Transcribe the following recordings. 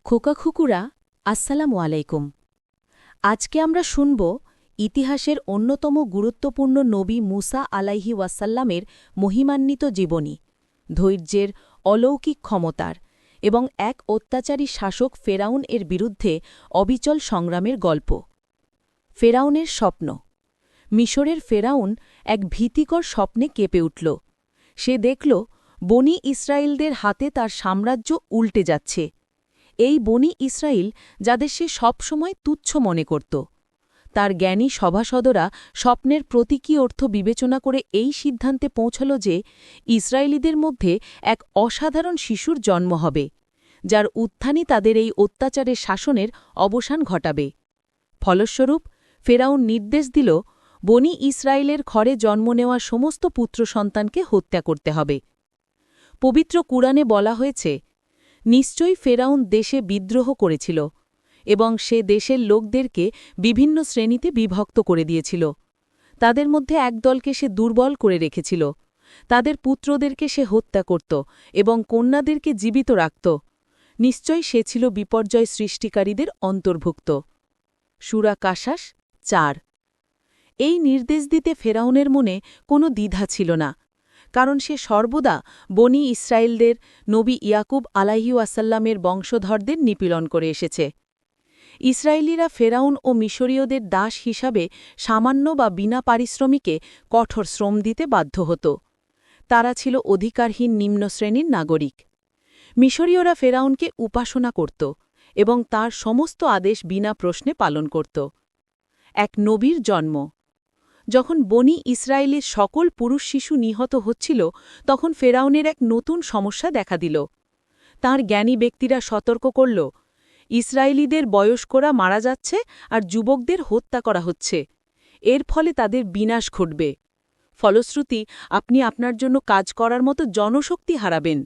খোকাখুকুরা আসসালামু আলাইকুম। আজকে আমরা শুনব ইতিহাসের অন্যতম গুরুত্বপূর্ণ নবী মুসা আলাইহি ওয়াসাল্লামের মহিমান্বিত জীবনী, ধৈর্যের অলৌকিক ক্ষমতার এবং এক অত্যাচারী শাসক ফেরাউন এর বিরুদ্ধে অবিচল সংগ্রামের গল্প। ফেরাউনের স্বপ্ন। মিশরের ফেরাউন এক ভীতিকর স্বপ্নে কেঁপে উঠল। সে দেখল বনি ইসরায়েলদের হাতে তার সাম্রাজ্য উল্টে যাচ্ছে। এই বনি ইসরায়েল যাদের সে সবসময় তুচ্ছ মনে করত। তার জ্ঞানী সভাসদরা স্বপ্নের প্রতীকী অর্থ বিবেচনা করে এই সিদ্ধান্তে পৌঁছল যে ইসরায়েলিদের মধ্যে এক অসাধারণ শিশুর জন্ম হবে, যার উত্থানই তাদের এই অত্যাচারের শাসনের অবসান ঘটাবে। ফলস্বরূপ ফেরাউন নির্দেশ দিল, বনি ইসরায়েলের ঘরে জন্ম নেওয়া সমস্ত পুত্র সন্তানকে হত্যা করতে হবে। পবিত্র কুরআনে বলা হয়েছে, নিশ্চয়ই ফেরাউন দেশে বিদ্রোহ করেছিল এবং সে দেশের লোকদেরকে বিভিন্ন শ্রেণীতে বিভক্ত করে দিয়েছিল। তাদের মধ্যে এক দলকে সে দুর্বল করে রেখেছিল। তাদের পুত্রদেরকে সে হত্যা করত এবং কন্যাদেরকে জীবিত রাখত। নিশ্চয়ই সে ছিল বিপর্যয় সৃষ্টিকারীদের অন্তর্ভুক্ত। সূরা কাসাস ৪। এই নির্দেশ দিতে ফেরাউনের মনে কোনো দ্বিধা ছিল না, কারণ সে সর্বদা বনি ইসরায়েলদের নবী ইয়াকুব আলাইহিওয়াসাল্লামের বংশধরদের নিপীড়ন করে এসেছে। ইসরায়েলিরা ফেরাউন ও মিশরীয়দের দাস হিসাবে সামান্য বা বিনা পারিশ্রমিকে কঠোর শ্রম দিতে বাধ্য হতো। তারা ছিল অধিকারহীন নিম্ন শ্রেণীর নাগরিক। মিশরীয়রা ফেরাউনকে উপাসনা করত এবং তার সমস্ত আদেশ বিনা প্রশ্নে পালন করত। এক নবীর জন্ম। যখন বনি ইসরায়েলের সকল পুরুষ শিশু নিহত হচ্ছিল, তখন ফেরাউনের এক নতুন সমস্যা দেখা দিল। তাঁর জ্ঞানী ব্যক্তিরা সতর্ক করল, ইসরায়েলিদের বয়স্করা মারা যাচ্ছে আর যুবকদের হত্যা করা হচ্ছে। এর ফলে তাদের বিনাশ ঘটবে। ফলশ্রুতি আপনি আপনার জন্য কাজ করার মতো জনশক্তি হারাবেন।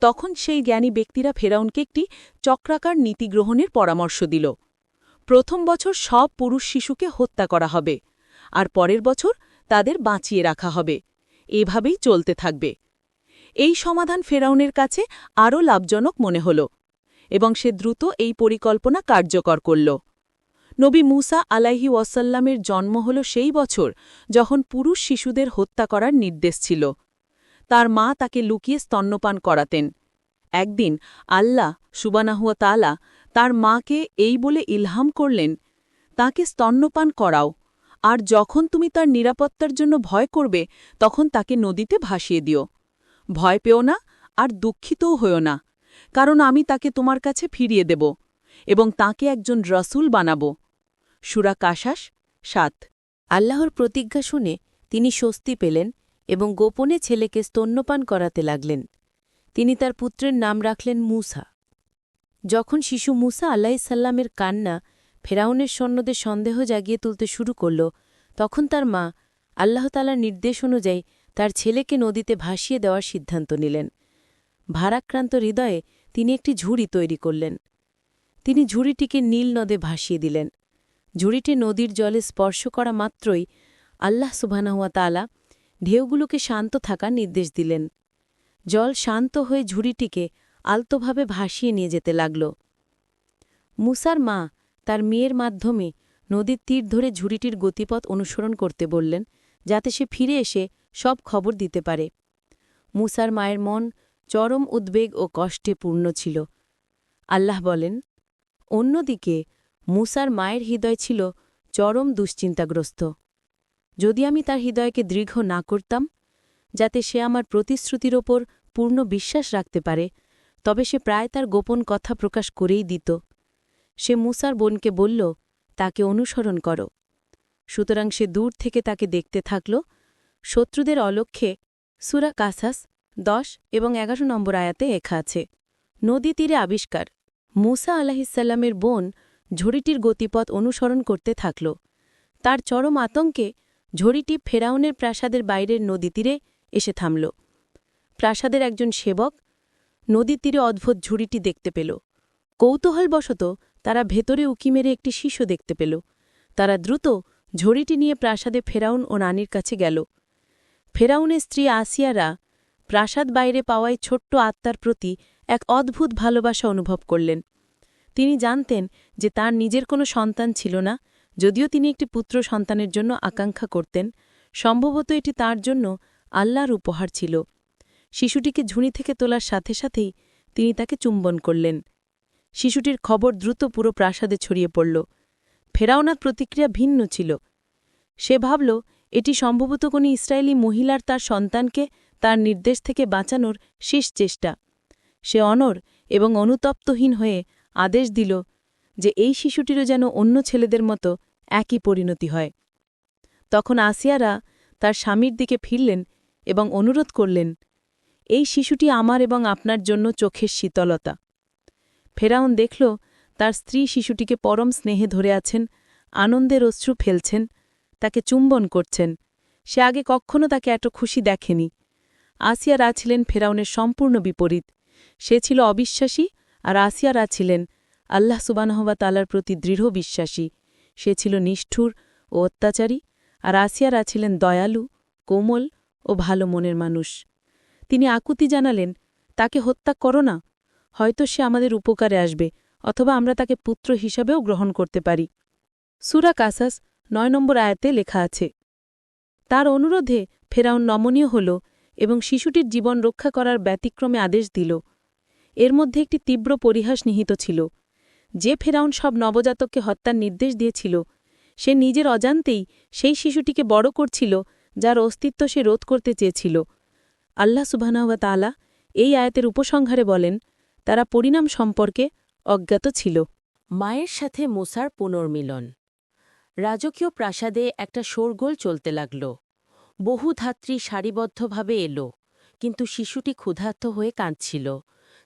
তখন সেই জ্ঞানী ব্যক্তিরা ফেরাউনকে একটি চক্রাকার নীতি গ্রহণের পরামর্শ দিল। প্রথম বছর সব পুরুষ শিশুকে হত্যা করা হবে, আর পরের বছর তাদের বাঁচিয়ে রাখা হবে। এভাবেই চলতে থাকবে। এই সমাধান ফেরাউনের কাছে আরও লাভজনক মনে হল এবং সে দ্রুত এই পরিকল্পনা কার্যকর করল। নবী মুসা আলাইহি ওয়াসাল্লামের জন্ম হল সেই বছর যখন পুরুষ শিশুদের হত্যা করার নির্দেশ ছিল। তার মা তাকে লুকিয়ে স্তন্যপান করাতেন। একদিন আল্লাহ সুবহানাহু তাআলা তার মাকে এই বলে ইলহাম করলেন, তাকে স্তন্যপান করাও, আর যখন তুমি তার নিরাপত্তার জন্য ভয় করবে তখন তাকে নদীতে ভাসিয়ে দিও। ভয় পেও না আর দুঃখিতও হও না, কারণ আমি তাকে তোমার কাছে ফিরিয়ে দেব এবং তাকে একজন রসুল বানাব। সূরা কাসাস ৭। আল্লাহর প্রতিজ্ঞা শুনে তিনি স্বস্তি পেলেন এবং গোপনে ছেলেকে স্তন্যপান করাতে লাগলেন। তিনি তার পুত্রের নাম রাখলেন মুসা। যখন শিশু মুসা আলাইহিসসালামের কান্না ফেরাউনের সৈন্যদের সন্দেহ জাগিয়ে তুলতে শুরু করল, তখন তার মা আল্লাহ তাআলার নির্দেশ অনুযায়ী তার ছেলেকে নদীতে ভাসিয়ে দেওয়ার সিদ্ধান্ত নিলেন। ভারাক্রান্ত হৃদয়ে তিনি একটি ঝুড়ি তৈরি করলেন। তিনি ঝুড়িটিকে নীল নদে ভাসিয়ে দিলেন। ঝুড়িটি নদীর জলে স্পর্শ করা মাত্রই আল্লাহ সুবহানাহু ওয়া তাআলা ঢেউগুলোকে শান্ত থাকার নির্দেশ দিলেন। জল শান্ত হয়ে ঝুড়িটিকে আলতোভাবে ভাসিয়ে নিয়ে যেতে লাগল। মুসার মা তার মেয়ের মাধ্যমে নদীর তীর ধরে ঝুড়িটির গতিপথ অনুসরণ করতে বললেন, যাতে সে ফিরে এসে সব খবর দিতে পারে। মুসার মায়ের মন চরম উদ্বেগ ও কষ্টে পূর্ণ ছিল। আল্লাহ বলেন, অন্যদিকে মুসার মায়ের হৃদয় ছিল চরম দুশ্চিন্তাগ্রস্ত। যদি আমি তার হৃদয়কে দৃঢ় না করতাম, যাতে সে আমার প্রতিশ্রুতির ওপর পূর্ণ বিশ্বাস রাখতে পারে, তবে সে প্রায় তার গোপন কথা প্রকাশ করেই দিত। সে মুসার বোনকে বলল, তাকে অনুসরণ করো। সুতরাং সে দূর থেকে তাকে দেখতে থাকল। শত্রুদের অলক্ষ্যে সূরা কাসাস ১০ এবং ১১ নম্বর আয়াতে লেখা আছে। নদী তীরে আবিষ্কার। মুসা আলাইহিসসালামের বোন ঝড়িটির গতিপথ অনুসরণ করতে থাকল। তার চরম আতঙ্কে ঝড়িটি ফেরাউনের প্রাসাদের বাইরের নদী তীরে এসে থামল। প্রাসাদের একজন সেবক নদী তীরে অদ্ভুত ঝুড়িটি দেখতে পেল। কৌতূহলবশত তারা ভেতরে উঁকি মেরে একটি শিশু দেখতে পেল। তারা দ্রুত ঝড়িটি নিয়ে প্রাসাদে ফেরাউন ও রানীর কাছে গেল। ফেরাউনের স্ত্রী আসিয়ারা প্রাসাদ বাইরে পাওয়ায় ছোট্ট আত্মার প্রতি এক অদ্ভুত ভালোবাসা অনুভব করলেন। তিনি জানতেন যে তার নিজের কোনো সন্তান ছিল না, যদিও তিনি একটি পুত্র সন্তানের জন্য আকাঙ্ক্ষা করতেন। সম্ভবত এটি তার জন্য আল্লাহর উপহার ছিল। শিশুটিকে ঝুড়ি থেকে তোলার সাথে সাথেই তিনি তাকে চুম্বন করলেন। শিশুটির খবর দ্রুত পুরো প্রাসাদে ছড়িয়ে পড়ল। ফেরাউনার প্রতিক্রিয়া ভিন্ন ছিল। সে ভাবল এটি সম্ভবত কোনো ইসরায়েলি মহিলার তার সন্তানকে তার নির্দেশ থেকে বাঁচানোর শেষ চেষ্টা। সে অনড় এবং অনুতপ্তহীন হয়ে আদেশ দিল যে এই শিশুটিরও যেন অন্য ছেলেদের মতো একই পরিণতি হয়। তখন আসিয়ারা তার স্বামীর দিকে ফিরলেন এবং অনুরোধ করলেন, এই শিশুটি আমার এবং আপনার জন্য চোখের শীতলতা। ফেরাউন দেখল তার স্ত্রী শিশুটিকে পরম স্নেহে ধরে আছেন, আনন্দের অশ্রু ফেলছেন, তাকে চুম্বন করছেন। সে আগে কখনো তাকে এত খুশি দেখেনি। আসিয়ারা ছিলেন ফেরাউনের সম্পূর্ণ বিপরীত। সে ছিল অবিশ্বাসী, আর আসিয়ারা ছিলেন আল্লাহ সুবহানাহু ওয়া তাআলার প্রতি দৃঢ় বিশ্বাসী। সে ছিল নিষ্ঠুর ও অত্যাচারী, আর আসিয়ারা ছিলেন দয়ালু, কোমল ও ভালো মনের মানুষ। তিনি আকুতি জানালেন, তাকে হত্যা করো না, হয়তো সে আমাদের উপকারে আসবে, অথবা আমরা তাকে পুত্র হিসাবেও গ্রহণ করতে পারি। সূরা কাসাস ৯ নম্বর আয়াতে লেখা আছে। তার অনুরোধে ফেরাউন নমনীয় হল এবং শিশুটির জীবন রক্ষা করার ব্যতিক্রমে আদেশ দিল। এর মধ্যে একটি তীব্র পরিহাস নিহিত ছিল। যে ফেরাউন সব নবজাতককে হত্যার নির্দেশ দিয়েছিল, সে নিজের অজান্তেই সেই শিশুটিকে বড় করছিল যার অস্তিত্ব সে রোধ করতে চেয়েছিল। আল্লাহ সুবহানাহু ওয়া তাআলা এই আয়াতের উপসংহারে বলেন, তারা পরিণাম সম্পর্কে অজ্ঞাত ছিল। মায়ের সাথে মুসার পুনর্মিলন। রাজকীয় প্রাসাদে একটা শোরগোল চলতে লাগল। বহু ধাত্রী সারিবদ্ধভাবে এলো, কিন্তু শিশুটি ক্ষুধার্ত হয়ে কাঁদছিল,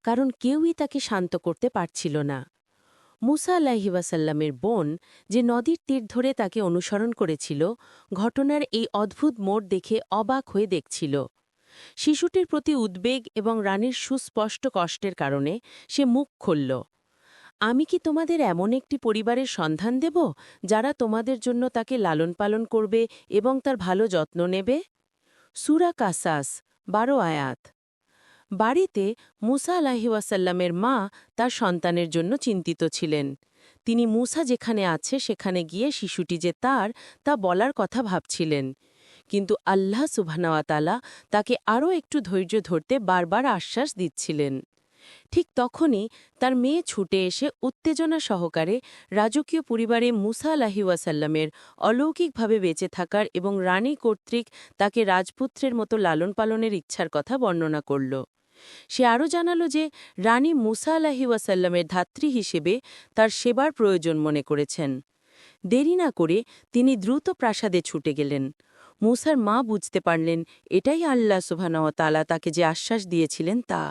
কারণ কেউই তাকে শান্ত করতে পারছিল না। মুসা আলাইহি ওয়াসাল্লামের বোন, যে নদীর তীর ধরে তাকে অনুসরণ করেছিল, ঘটনার এই অদ্ভুত মোড় দেখে অবাক হয়ে দেখছিল। শিশুটির প্রতি উদ্বেগ এবং রানীর সুস্পষ্ট কষ্টের কারণে সে মুখ খুলল। আমি কি তোমাদের এমন একটি পরিবারের সন্ধান দেব যারা তোমাদের জন্য তাকে লালন পালন করবে এবং তার ভালো যত্ন নেবে? সূরা কাসাস ১২ আয়াত। বাড়িতে মুসা আলাইহি ওয়াসাল্লামের মা তার সন্তানের জন্য চিন্তিত ছিলেন। তিনি মুসা যেখানে আছে সেখানে গিয়ে শিশুটি যে তার, তা বলার কথা ভাবছিলেন। কিন্তু আল্লাহ সুবহানাহু ওয়া তাআলা তাকে আরও একটু ধৈর্য ধরতে বারবার আশ্বাস দিচ্ছিলেন। ঠিক তখনই তার মেয়ে ছুটে এসে উত্তেজনা সহকারে রাজকীয় পরিবারে মুসা আলাইহি ওয়াসাল্লামের অলৌকিকভাবে বেঁচে থাকার এবং রানী কর্তৃক তাকে রাজপুত্রের মতো লালন পালনের ইচ্ছার কথা বর্ণনা করল। সে আরও জানাল যে রানী মুসা আলাইহি ওয়াসাল্লামের ধাত্রী হিসেবে তার সেবার প্রয়োজন মনে করেছেন। দেরি না করে তিনি দ্রুত প্রাসাদে ছুটে গেলেন। মুসার মা বুঝতে পারলেন এটাই আল্লাহ সুবহানাহু ওয়া তাআলা তাকে যে আশ্বাস দিয়েছিলেন তা।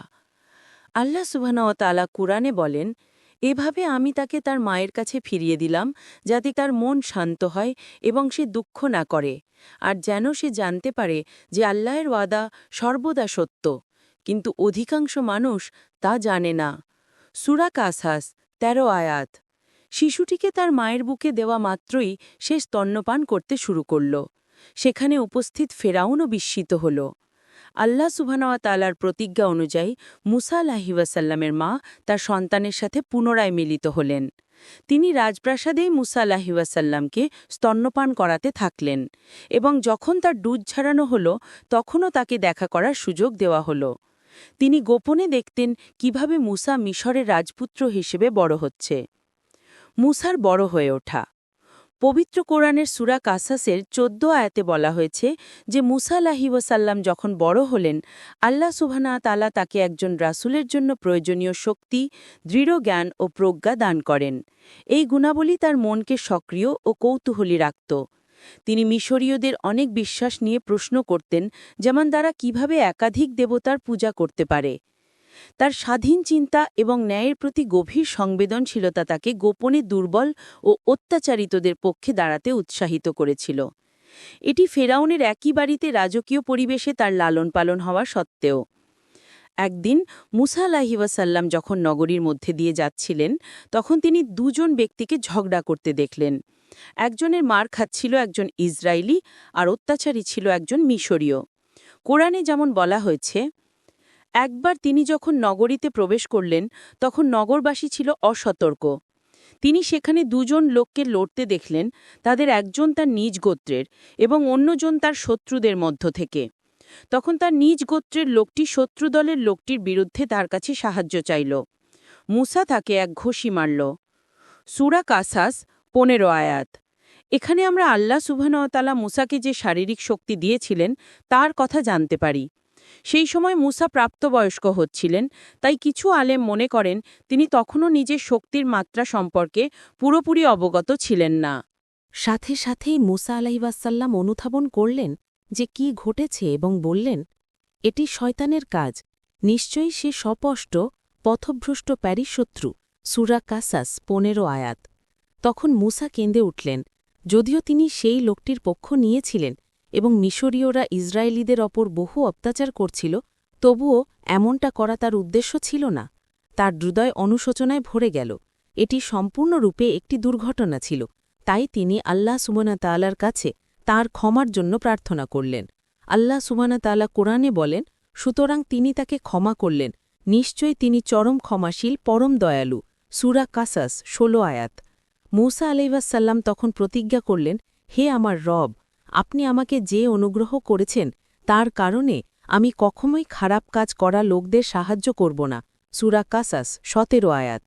আল্লাহ সুবহানাহু ওয়া তাআলা কুরআনে বলেন, এভাবে আমি তাকে তার মায়ের কাছে ফিরিয়ে দিলাম, যাতে তার মন শান্ত হয় এবং সে দুঃখ না করে, আর যেন সে জানতে পারে যে আল্লাহর ওয়াদা সর্বদা সত্য, কিন্তু অধিকাংশ মানুষ তা জানে না। সূরা কাসাস ১৩ আয়াত। শিশুটিকে তার মায়ের বুকে দেওয়া মাত্রই সে স্তন্যপান করতে শুরু করল। সেখানে উপস্থিত ফেরাউনও বিস্মিত হল। আল্লাহ সুবহানাহু ওয়া তাআলার প্রতিজ্ঞা অনুযায়ী মুসা আলাইহি ওয়াসাল্লামের মা তার সন্তানের সাথে পুনরায় মিলিত হলেন। তিনি রাজপ্রাসাদেই মুসা আলাইহি ওয়াসাল্লামকে স্তন্যপান করাতে থাকলেন, এবং যখন তার দুধ ঝরানো হল তখনও তাকে দেখা করার সুযোগ দেওয়া হল। তিনি গোপনে দেখতেন কিভাবে মুসা মিশরের রাজপুত্র হিসেবে বড় হচ্ছে। মুসার বড় হয়ে ওঠা। পবিত্র কোরআনের সূরা কাসাসের ১৪ আয়াতে বলা হয়েছে যে মুসা আলাইহি ওয়াসাল্লাম যখন বড় হলেন, আল্লাহ সুবহানাহু ওয়া তাআলা তাকে একজন রাসূলের জন্য প্রয়োজনীয় শক্তি, দৃঢ় জ্ঞান ও প্রজ্ঞা দান করেন। এই গুণাবলী তার মনকে সক্রিয় ও কৌতূহলী রাখত। তিনি মিশরীয়দের অনেক বিশ্বাস নিয়ে প্রশ্ন করতেন, যেমন তারা কিভাবে একাধিক দেবতার পূজা করতে পারে। তার স্বাধীন চিন্তা এবং ন্যায়ের প্রতি গভীর সংবেদনশীলতা তাকে গোপনে দুর্বল ও অত্যাচারিতদের পক্ষে দাঁড়াতে উৎসাহিত করেছিল। এটি ফেরাউনের একই বাড়িতে রাজকীয় পরিবেশে তার লালন পালন হওয়া সত্ত্বেও। একদিন মুসা আলাইহি ওয়াসাল্লাম যখন নগরীর মধ্যে দিয়ে যাচ্ছিলেন, তখন তিনি দুজন ব্যক্তিকে ঝগড়া করতে দেখলেন। একজনের মার খাচ্ছিল একজন ইসরায়েলি, আর অত্যাচারী ছিল একজন মিশরীয়। কোরআনে যেমন বলা হয়েছে, একবার তিনি যখন নগরীতে প্রবেশ করলেন তখন নগরবাসী ছিল অসতর্ক। তিনি সেখানে দুজন লোককে লড়তে দেখলেন, তাদের একজন তার নিজ গোত্রের এবং অন্যজন তার শত্রুদের মধ্য থেকে। তখন তার নিজ গোত্রের লোকটি শত্রু দলের লোকটির বিরুদ্ধে তার কাছে সাহায্য চাইল। মুসা তাকে এক ঘুষি মারল। সূরা কাসাস 15 আয়াত। এখানে আমরা আল্লাহ সুবহানাহু ওয়া তাআলা মুসাকে যে শারীরিক শক্তি দিয়েছিলেন তার কথা জানতে পারি। সেই সময় মুসা প্রাপ্তবয়স্ক হচ্ছিলেন, তাই কিছু আলেম মনে করেন তিনি তখনও নিজের শক্তির মাত্রা সম্পর্কে পুরোপুরি অবগত ছিলেন না। সাথে সাথেই মুসা আলাইহিওয়াসাল্লাম অনুধাবন করলেন যে কি ঘটেছে এবং বললেন, এটি শয়তানের কাজ, নিশ্চয়ই সে স্পষ্ট পথভ্রষ্ট প্যারিশত্রু। সূরা কাসাস 15 আয়াত। তখন মুসা কেঁদে উঠলেন। যদিও তিনি সেই লোকটির পক্ষ নিয়েছিলেন এবং মিশরীয়রা ইসরায়েলিদের ওপর বহু অত্যাচার করছিল, তবুও এমনটা করা তার উদ্দেশ্য ছিল না। তার হৃদয় অনুশোচনায় ভরে গেল। এটি সম্পূর্ণরূপে একটি দুর্ঘটনা ছিল, তাই তিনি আল্লাহ সুবহানাহু ওয়া তাআলার কাছে তার ক্ষমার জন্য প্রার্থনা করলেন। আল্লাহ সুবহানাহু ওয়া তাআলা কোরআনে বলেন, সুতরাং তিনি তাকে ক্ষমা করলেন, নিশ্চয়ই তিনি চরম ক্ষমাশীল, পরম দয়ালু। সূরা কাসাস 16 আয়াত। মুসা আলাইহিসসালাম তখন প্রতিজ্ঞা করলেন, হে আমার রব, আপনি আমাকে যে অনুগ্রহ করেছেন তার কারণে আমি কখনোই খারাপ কাজ করা লোকদের সাহায্য করব না। সূরা কাসাস 17 আয়াত।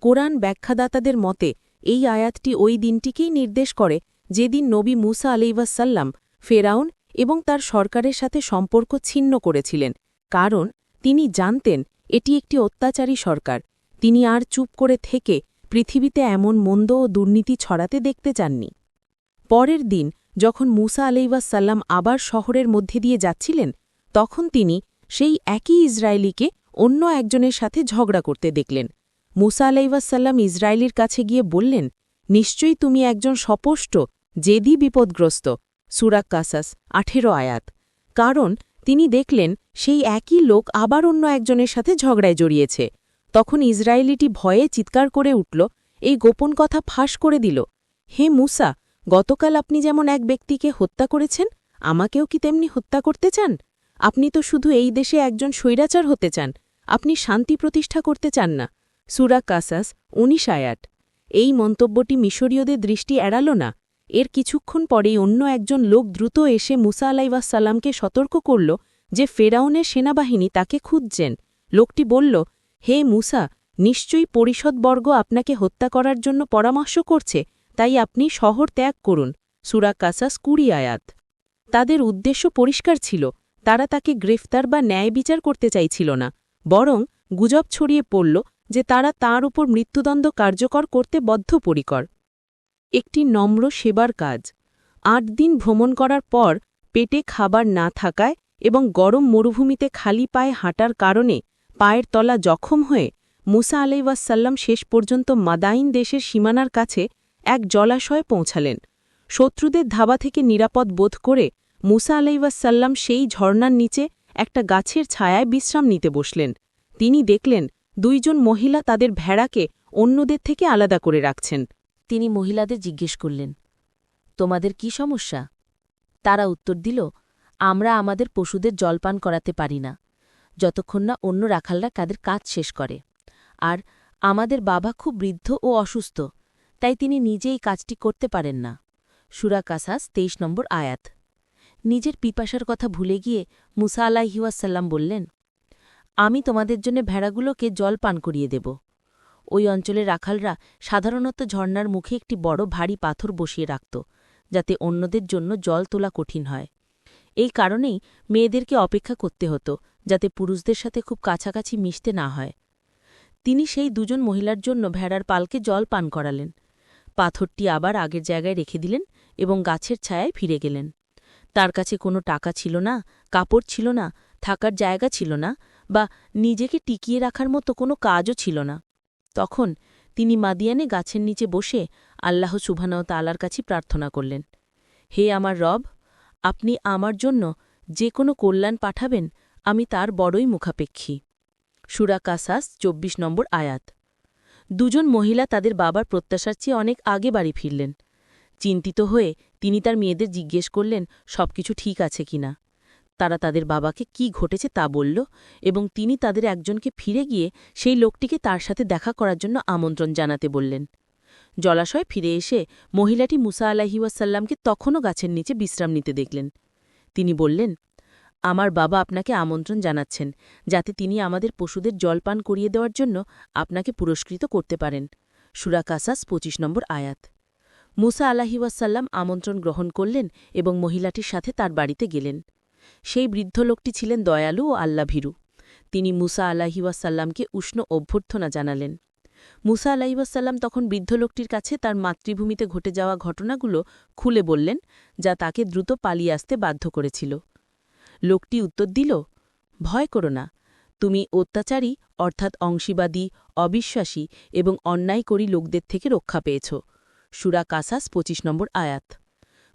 কোরআন ব্যাখ্যাদাতাদের মতে এই আয়াতটি ওই দিনটিকেই নির্দেশ করে যেদিন নবী মুসা আলাইহিসসালাম ফেরাউন এবং তার সরকারের সাথে সম্পর্ক ছিন্ন করেছিলেন, কারণ তিনি জানতেন এটি একটি অত্যাচারী সরকার। তিনি আর চুপ করে থেকে পৃথিবীতে এমন মন্দ ও দুর্নীতি ছড়াতে দেখতে চাননি। পরের দিন যখন মুসা আলাইহিসসালাম আবার শহরের মধ্যে দিয়ে যাচ্ছিলেন, তখন তিনি সেই একই ইসরায়েলিকে অন্য একজনের সাথে ঝগড়া করতে দেখলেন। মুসা আলাইহিসসালাম ইসরায়েলির কাছে গিয়ে বললেন, নিশ্চয়ই তুমি একজন স্পষ্ট জেদি বিপদগ্রস্ত। সূরা কাসাস 18 আয়াত। কারণ তিনি দেখলেন সেই একই লোক আবার অন্য একজনের সাথে ঝগড়ায় জড়িয়েছে। তখন ইসরায়েলিটি ভয়ে চিৎকার করে উঠল, এই গোপন কথা ফাঁস করে দিল, হে মুসা, গতকাল আপনি যেমন এক ব্যক্তিকে হত্যা করেছেন, আমাকেও কি তেমনি হত্যা করতে চান? আপনি তো শুধু এই দেশে একজন স্বৈরাচার হতে চান, আপনি শান্তি প্রতিষ্ঠা করতে চান না। সূরা কাসাস 19 আয়াত। এই মন্তব্যটি মিশরীয়দের দৃষ্টি এড়াল না। এর কিছুক্ষণ পরেই অন্য একজন লোক দ্রুত এসে মুসা আলাইহিসসালামকে সতর্ক করল যে ফেরাউনের সেনাবাহিনী তাকে খুঁজছেন। লোকটি বলল, হে মুসা, নিশ্চয়ই পরিষদবর্গ আপনাকে হত্যা করার জন্য পরামর্শ করছে, তাই আপনি শহর ত্যাগ করুন। সূরা কাসাস 20 আয়াত। তাদের উদ্দেশ্য পরিষ্কার ছিল, তারা তাকে গ্রেফতার বা ন্যায় বিচার করতে চাইছিল না, বরং গুজব ছড়িয়ে পড়ল যে তারা তাঁর উপর মৃত্যুদণ্ড কার্যকর করতে বদ্ধপরিকর। একটি নম্র সেবার কাজ। 8 দিন ভ্রমণ করার পর পেটে খাবার না থাকায় এবং গরম মরুভূমিতে খালি পায়ে হাঁটার কারণে পায়ের তলা জখম হয়ে মুসা আলাইহিসসালাম শেষ পর্যন্ত মাদাইন দেশের সীমানার কাছে এক জলাশয়ে পৌঁছালেন। শত্রুদের ধাবা থেকে নিরাপদ বোধ করে মুসা আলাইহিসসালাম সেই ঝর্ণার নিচে একটা গাছের ছায়ায় বিশ্রাম নিতে বসলেন। তিনি দেখলেন 2 জন মহিলা তাদের ভেড়াকে অন্যদের থেকে আলাদা করে রাখছেন। তিনি মহিলাদের জিজ্ঞেস করলেন, তোমাদের কি সমস্যা? তারা উত্তর দিল, আমরা আমাদের পশুদের জলপান করাতে পারি না, যতক্ষণ না অন্য রাখালরা তাদের কাজ শেষ করে। আর আমাদের বাবা খুব বৃদ্ধ ও অসুস্থ, তাই তিনি নিজে এই কাজটি করতে পারেন না। সূরা কাসাস 23 নম্বর আয়াত। নিজের পিপাসার কথা ভুলে গিয়ে মুসা আলাইহিসসালাম বললেন, আমি তোমাদের জন্য ভেড়াগুলোকে জল পান করিয়ে দেব। ওই অঞ্চলের রাখালরা সাধারণত ঝর্ণার মুখে একটি বড় ভারী পাথর বসিয়ে রাখত, যাতে অন্যদের জন্য জল তোলা কঠিন হয়। এই কারণেই মেয়েদেরকে অপেক্ষা করতে হতো, যাতে পুরুষদের সাথে খুব কাছাকাছি মিশতে না হয়। তিনি সেই 2 জন মহিলার জন্য ভেড়ার পালকে জল পান করালেন। পাথরটি আবার আগের জায়গায় রেখে দিলেন এবং গাছের ছায়ায় ফিরে গেলেন। তার কাছে কোনো টাকা ছিল না, কাপড় ছিল না, থাকার জায়গা ছিল না, বা নিজেকে টিকিয়ে রাখার মতো কোনো কাজও ছিল না। তখন তিনি মাদিয়ানে গাছের নিচে বসে আল্লাহ সুবহানাহু ওয়া তাআলার কাছে প্রার্থনা করলেন, হে আমার রব, আপনি আমার জন্য যে কোনো কল্যাণ পাঠাবেন, আমি তার বড়ই মুখাপেক্ষী। সূরা কাসাস 24 নম্বর আয়াত। 2 জন মহিলা তাদের বাবার প্রত্যাশার চেয়ে অনেক আগে বাড়ি ফিরলেন। চিন্তিত হয়ে তিনি তার মেয়েদের জিজ্ঞেস করলেন সবকিছু ঠিক আছে কিনা। তারা তাদের বাবাকে কি ঘটেছে তা বলল এবং তিনি তাদের একজনকে ফিরে গিয়ে সেই লোকটিকে তার সাথে দেখা করার জন্য আমন্ত্রণ জানাতে বললেন। জলাশয় ফিরে এসে মহিলাটি মুসা আলাইহিওয়াসাল্লামকে তখনও গাছের নিচে বিশ্রাম নিতে দেখলেন। তিনি বললেন, আমার বাবা আপনাকে আমন্ত্রণ জানাচ্ছেন যাতে তিনি আমাদের পশুদের জলপান করিয়ে দেওয়ার জন্য আপনাকে পুরস্কৃত করতে পারেন। সূরা কাসাস ২৫ নম্বর আয়াত। মুসা আলাইহিওয়াসাল্লাম আমন্ত্রণ গ্রহণ করলেন এবং মহিলাটির সাথে তার বাড়িতে গেলেন। সেই বৃদ্ধ লোকটি ছিলেন দয়ালু ও আল্লাভীরু। তিনি মুসা আলাইহিওয়াসাল্লামকে উষ্ণ অভ্যর্থনা জানালেন। মুসা আলাইহিওয়াসাল্লাম তখন বৃদ্ধ লোকটির কাছে তার মাতৃভূমিতে ঘটে যাওয়া ঘটনাগুলো খুলে বললেন, যা তাকে দ্রুত পালিয়ে আসতে বাধ্য করেছিল। লোকটি উত্তর দিল, ভয় করো না, তুমি অত্যাচারী অর্থাৎ অংশীবাদী, অবিশ্বাসী এবং অন্যায়করী লোকদের থেকে রক্ষা পেয়েছ। সূরা কাসাস ২৫ নম্বর আয়াত।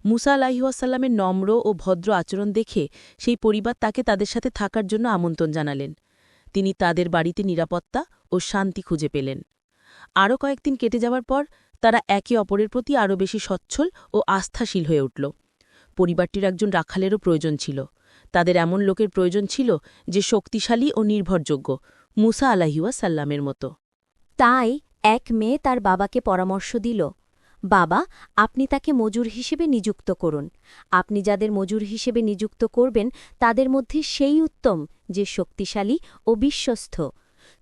মুসা আলাইহিওয়াসাল্লামের নম্র ও ভদ্র আচরণ দেখে সেই পরিবার তাকে তাদের সাথে থাকার জন্য আমন্ত্রণ জানালেন। তিনি তাদের বাড়িতে নিরাপত্তা ও শান্তি খুঁজে পেলেন। আরও কয়েকদিন কেটে যাওয়ার পর তারা একে অপরের প্রতি আরও বেশি সচ্ছল ও আস্থাশীল হয়ে উঠল। পরিবারটির একজন রাখালেরও প্রয়োজন ছিল। তাদের এমন লোকের প্রয়োজন ছিল যে শক্তিশালী ও নির্ভরযোগ্য, মুসা আলাইহিওয়াসাল্লামের মতো। তাই এক মেয়ে তার বাবাকে পরামর্শ দিল, বাবা, আপনি তাকে মজুর হিসেবে নিযুক্ত করুন। আপনি যাদের মজুর হিসেবে নিযুক্ত করবেন তাদের মধ্যে সেই উত্তম যে শক্তিশালী ও বিশ্বস্ত।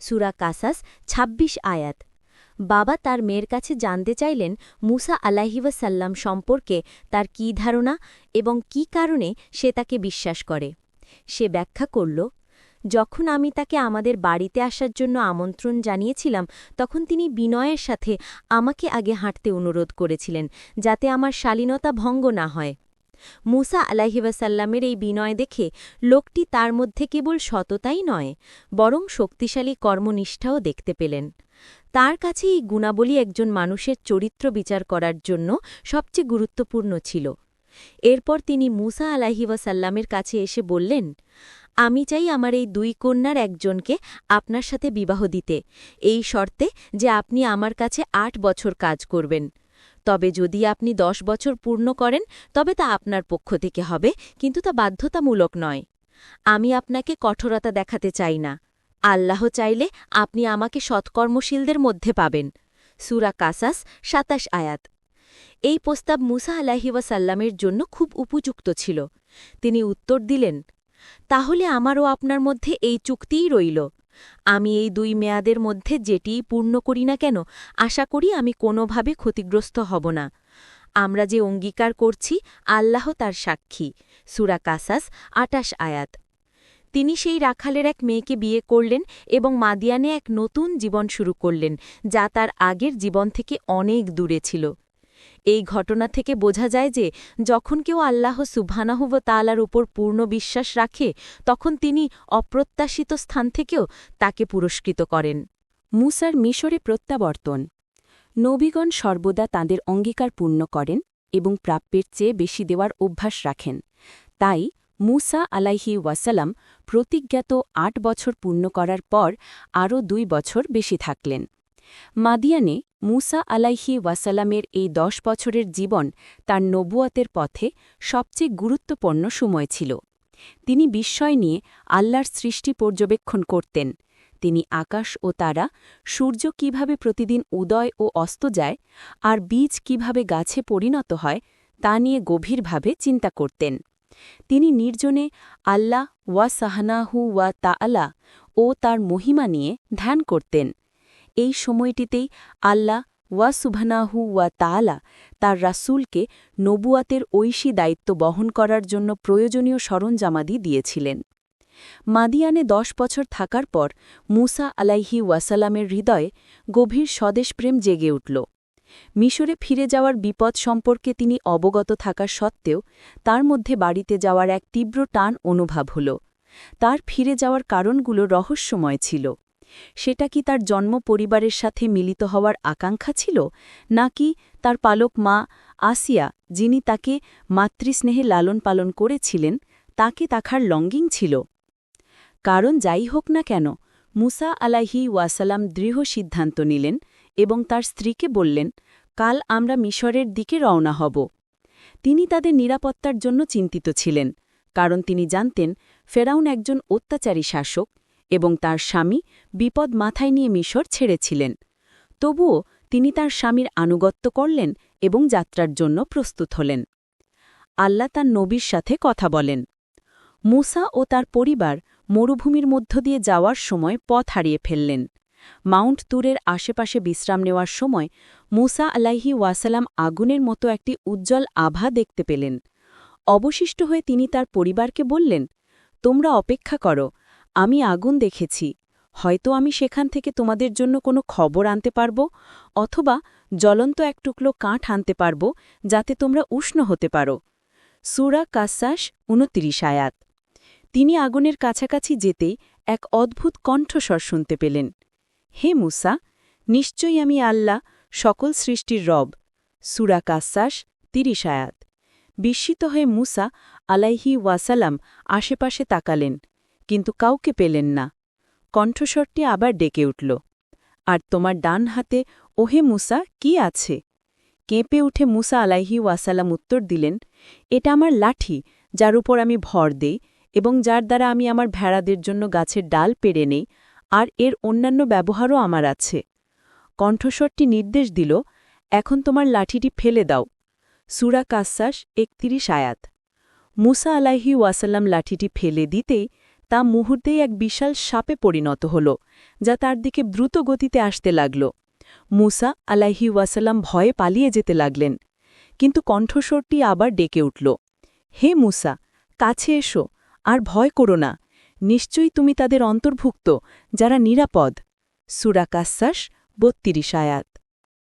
সূরা কাসাস ২৬ আয়াত। বাবা তার মেয়ের কাছে জানতে চাইলেন মুসা আলাইহিওয়াসাল্লাম সম্পর্কে তার কী ধারণা এবং কী কারণে সে তাকে বিশ্বাস করে। সে ব্যাখ্যা করল, যখন আমি তাকে আমাদের বাড়িতে আসার জন্য আমন্ত্রণ জানিয়েছিলাম তখন তিনি বিনয়ের সাথে আমাকে আগে হাঁটতে অনুরোধ করেছিলেন যাতে আমার শালীনতা ভঙ্গ না হয়। মুসা আলাইহিওয়াসাল্লামের এই বিনয় দেখে লোকটি তার মধ্যে কেবল সততাই নয় বরং শক্তিশালী কর্মনিষ্ঠাও দেখতে পেলেন। তার কাছে এই গুণাবলী একজন মানুষের চরিত্র বিচার করার জন্য সবচেয়ে গুরুত্বপূর্ণ ছিল। এরপর তিনি মুসা আলাইহিওয়াসাল্লামের কাছে এসে বললেন, আমি চাই আমার এই ২ কন্যার একজনকে আপনার সাথে বিবাহ দিতে, এই শর্তে যে আপনি আমার কাছে ৮ বছর কাজ করবেন। তবে যদি আপনি ১০ বছর পূর্ণ করেন তবে তা আপনার পক্ষ থেকে হবে, কিন্তু তা বাধ্যতামূলক নয়। আমি আপনাকে কঠোরতা দেখাতে চাই না। আল্লাহ চাইলে আপনি আমাকে সৎকর্মশীলদের মধ্যে পাবেন। সূরা কাসাস ২৭ আয়াত। এই প্রস্তাব মুসা আলাইহিওয়াসাল্লামের জন্য খুব উপযুক্ত ছিল। তিনি উত্তর দিলেন, তাহলে আমারও আপনার মধ্যে এই চুক্তিই রইল। আমি এই ২ মেয়াদের মধ্যে যেটিই পূর্ণ করি না কেন আশা করি আমি কোনোভাবে ক্ষতিগ্রস্ত হব না। আমরা যে অঙ্গীকার করছি আল্লাহ তার সাক্ষী। সূরা কাসাস ২৮ আয়াত। তিনি সেই রাখালের এক মেয়েকে বিয়ে করলেন এবং মাদিয়ানে এক নতুন জীবন শুরু করলেন যা তার আগের জীবন থেকে অনেক দূরে ছিল। এই ঘটনা থেকে বোঝা যায় যে যখন কেউ আল্লাহ সুবহানাহু ওয়া তাআলার উপর পূর্ণ বিশ্বাস রাখে তখন তিনি অপ্রত্যাশিত স্থান থেকেও তাকে পুরস্কৃত করেন। মুসার মিশরে প্রত্যাবর্তন। নবীগণ সর্বদা তাঁদের অঙ্গীকার পূর্ণ করেন এবং প্রাপ্যের চেয়ে বেশি দেওয়ার অভ্যাস রাখেন। তাই মুসা আলাইহিওয়াসাল্লাম প্রতিজ্ঞাত ৮ বছর পূর্ণ করার পর আরও ২ বছর বেশি থাকলেন। মাদিয়ানে মুসা আলাইহিওয়াসাল্লামের এই ১০ বছরের জীবন তার নবুয়তের পথে সবচেয়ে গুরুত্বপূর্ণ সময় ছিল। তিনি বিস্ময় নিয়ে আল্লাহর সৃষ্টি পর্যবেক্ষণ করতেন। তিনি আকাশ ও তারা, সূর্য কিভাবে প্রতিদিন উদয় ও অস্ত যায় আর বীজ কিভাবে গাছে পরিণত হয় তা নিয়ে গভীরভাবে চিন্তা করতেন। তিনি নির্জনে আল্লাহ ওয়া সাহানাহু ওয়া তাআলা ও তার মহিমা নিয়ে ধ্যান করতেন। এই সময়টিতেই আল্লাহ ওয়া সুবহানাহু ওয়া তাআলা তার রাসূলকে নবুয়াতের ঐশী দায়িত্ব বহন করার জন্য প্রয়োজনীয় সরঞ্জামাদি দিয়েছিলেন। মাদিয়ানে ১০ বছর থাকার পর মুসা আলাইহিওয়াসাল্লামের হৃদয়ে গভীর স্বদেশপ্রেম জেগে উঠল। মিশরে ফিরে যাওয়ার বিপদ সম্পর্কে তিনি অবগত থাকা সত্ত্বেও তার মধ্যে বাড়িতে যাওয়ার এক তীব্র টান অনুভব হল। তার ফিরে যাওয়ার কারণগুলো রহস্যময় ছিল। সেটা কি তার জন্ম পরিবারের সাথে মিলিত হওয়ার আকাঙ্ক্ষা ছিল, নাকি তার পালক মা আসিয়া, যিনি তাকে মাতৃস্নেহে লালন পালন করেছিলেন, তাকে দেখার লঙ্গিং ছিল? কারণ যাই হোক না কেন, মুসা আলাইহিওয়াসাল্লাম দৃঢ় সিদ্ধান্ত নিলেন এবং তার স্ত্রীকে বললেন, কাল আমরা মিশরের দিকে রওনা হব। তিনি তাদের নিরাপত্তার জন্য চিন্তিত ছিলেন, কারণ তিনি জানতেন ফেরাউন একজন অত্যাচারী শাসক এবং তার স্বামী বিপদ মাথায় নিয়ে মিশর ছেড়েছিলেন। তবুও তিনি তার স্বামীর আনুগত্য করলেন এবং যাত্রার জন্য প্রস্তুত হলেন। আল্লাহ তার নবীর সাথে কথা বলেন। মূসা ও তার পরিবার মরুভূমির মধ্য দিয়ে যাওয়ার সময় পথ হারিয়ে ফেললেন। মাউন্ট তুরের আশেপাশে বিশ্রাম নেওয়ার সময় মূসা আলাইহি ওয়াসালাম আগুনের মতো একটি উজ্জ্বল আভা দেখতে পেলেন। অবশিষ্ট হয়ে তিনি তার পরিবারকে বললেন, তোমরা অপেক্ষা করো, আমি আগুন দেখেছি, হয়তো আমি সেখান থেকে তোমাদের জন্য কোনো খবর আনতে পারব অথবা জ্বলন্ত এক টুকরো কাঠ আনতে পারব যাতে তোমরা উষ্ণ হতে পারো। সূরা কাসাস ২৯ আয়াত। তিনি আগুনের কাছাকাছি যেতেই এক অদ্ভুত কণ্ঠস্বর শুনতে পেলেন, হে মূসা, নিশ্চয়ই আমি আল্লাহ, সকল সৃষ্টির রব। সূরা কাসাস ৩০ আয়াত। বিস্মিত হয়ে মূসা আলাইহি ওয়াসালাম আশেপাশে তাকালেন, কিন্তু কাউকে পেলেন না। কণ্ঠস্বরটি আবার ডেকে উঠল, আর তোমার ডান হাতে ওহে মূসা কি আছে? কেঁপে উঠে মূসা আলাইহি ওয়াসালাম উত্তর দিলেন, এটা আমার লাঠি, যার উপর আমি ভর দেই এবং যার দ্বারা আমি আমার ভেড়াদের জন্য গাছের ডাল পেড়ে নেই, আর এর অন্যান্য ব্যবহারও আমার আছে। কণ্ঠস্বরটি নির্দেশ দিল, এখন তোমার লাঠিটি ফেলে দাও। সূরা কাসাস ৩১ আয়াত। মূসা আলাইহি ওয়াসাল্লাম লাঠিটি ফেলে দিতেই তা মুহূর্তেই এক বিশাল সাপে পরিণত হল, যা তার দিকে দ্রুত গতিতে আসতে লাগল। মূসা আলাইহি ওয়াসাল্লাম ভয়ে পালিয়ে যেতে লাগলেন, কিন্তু কণ্ঠস্বরটি আবার ডেকে উঠল, হে মূসা, কাছে এসো, আর ভয় করো না, নিশ্চয়ই তুমি তাদের অন্তর্ভুক্ত যারা নিরাপদ। সূরা কাসাস ৩২ আয়াত।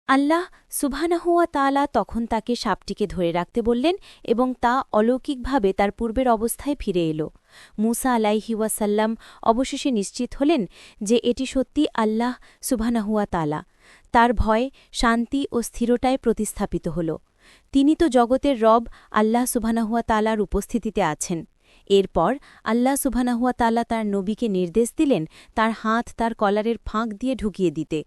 আল্লাহ সুবহানাহু ওয়া তাআলা তখন তাকে সাপটিকে ধরে রাখতে বললেন এবং তা অলৌকিকভাবে তার পূর্বের অবস্থায় ফিরে এল। মূসা আলাইহি ওয়াসাল্লাম অবশেষে নিশ্চিত হলেন যে এটি সত্যি আল্লাহ সুবহানাহু ওয়া তাআলা। তার ভয়, শান্তি ও স্থিরতায় প্রতিস্থাপিত হল। তিনি তো জগতের রব আল্লাহ সুবহানাহু ওয়া তাআলার উপস্থিতিতে আছেন। এরপর আল্লাহ সুবহানাহু ওয়া তাআলা তার নবীকে নির্দেশ দিলেন তার হাত তার কলারের ফাঁক দিয়ে ঢুকিয়ে দিতে।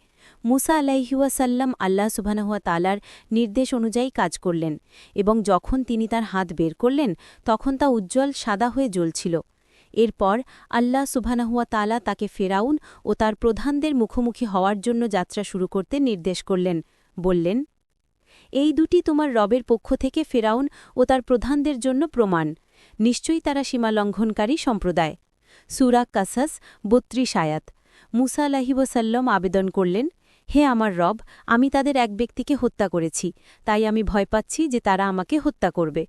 মূসা আলাইহি ওয়াসাল্লাম আল্লাহ সুবহানাহু ওয়া তাআলার নির্দেশ অনুযায়ী কাজ করলেন এবং যখন তিনি তার হাত বের করলেন তখন তা উজ্জ্বল সাদা হয়ে জ্বলছিল। এরপর আল্লাহ সুবহানাহু ওয়া তাআলা তাকে ফেরাউন ও তার প্রধানদের মুখোমুখি হওয়ার জন্য যাত্রা শুরু করতে নির্দেশ করলেন। বললেন, এই দুটি তোমার রবের পক্ষ থেকে ফেরাউন ও তার প্রধানদের জন্য প্রমাণ, নিশ্চয়ই তারা সীমালঙ্ঘনকারী সম্প্রদায়। সূরা কাসাস ৩২ আয়াত। মূসা আলাইহি ওয়াসাল্লাম আবেদন করলেন, হে আমার রব, আমি তাদের এক ব্যক্তিকে হত্যা করেছি, তাই আমি ভয় পাচ্ছি যে তারা আমাকে হত্যা করবে।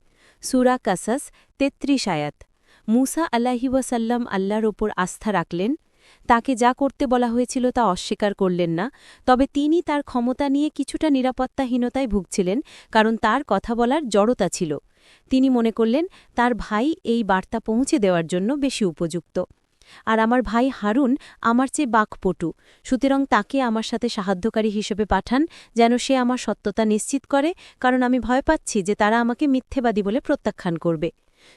সূরা কাসাস ৩৩ আয়াত। মূসা আলাইহি ওয়াসাল্লাম আল্লাহর ওপর আস্থা রাখলেন। তাকে যা করতে বলা হয়েছিল তা অস্বীকার করলেন না, তবে তিনি তার ক্ষমতা নিয়ে কিছুটা নিরাপত্তাহীনতায় ভুগছিলেন, কারণ তার কথা বলার জড়তা ছিল। তিনি মনে করলেন তার ভাই এই বার্তা পৌঁছে দেওয়ার জন্য বেশি উপযুক্ত। আর আমার ভাই হারুন আমার চেয়ে বাকপটু, সুতরাং তাকে আমার সাথে সাহায্যকারী হিসেবে পাঠান, যেন সে আমার সত্যতা নিশ্চিত করে, কারণ আমি ভয় পাচ্ছি যে তারা আমাকে মিথ্যেবাদী বলে প্রত্যাখ্যান করবে।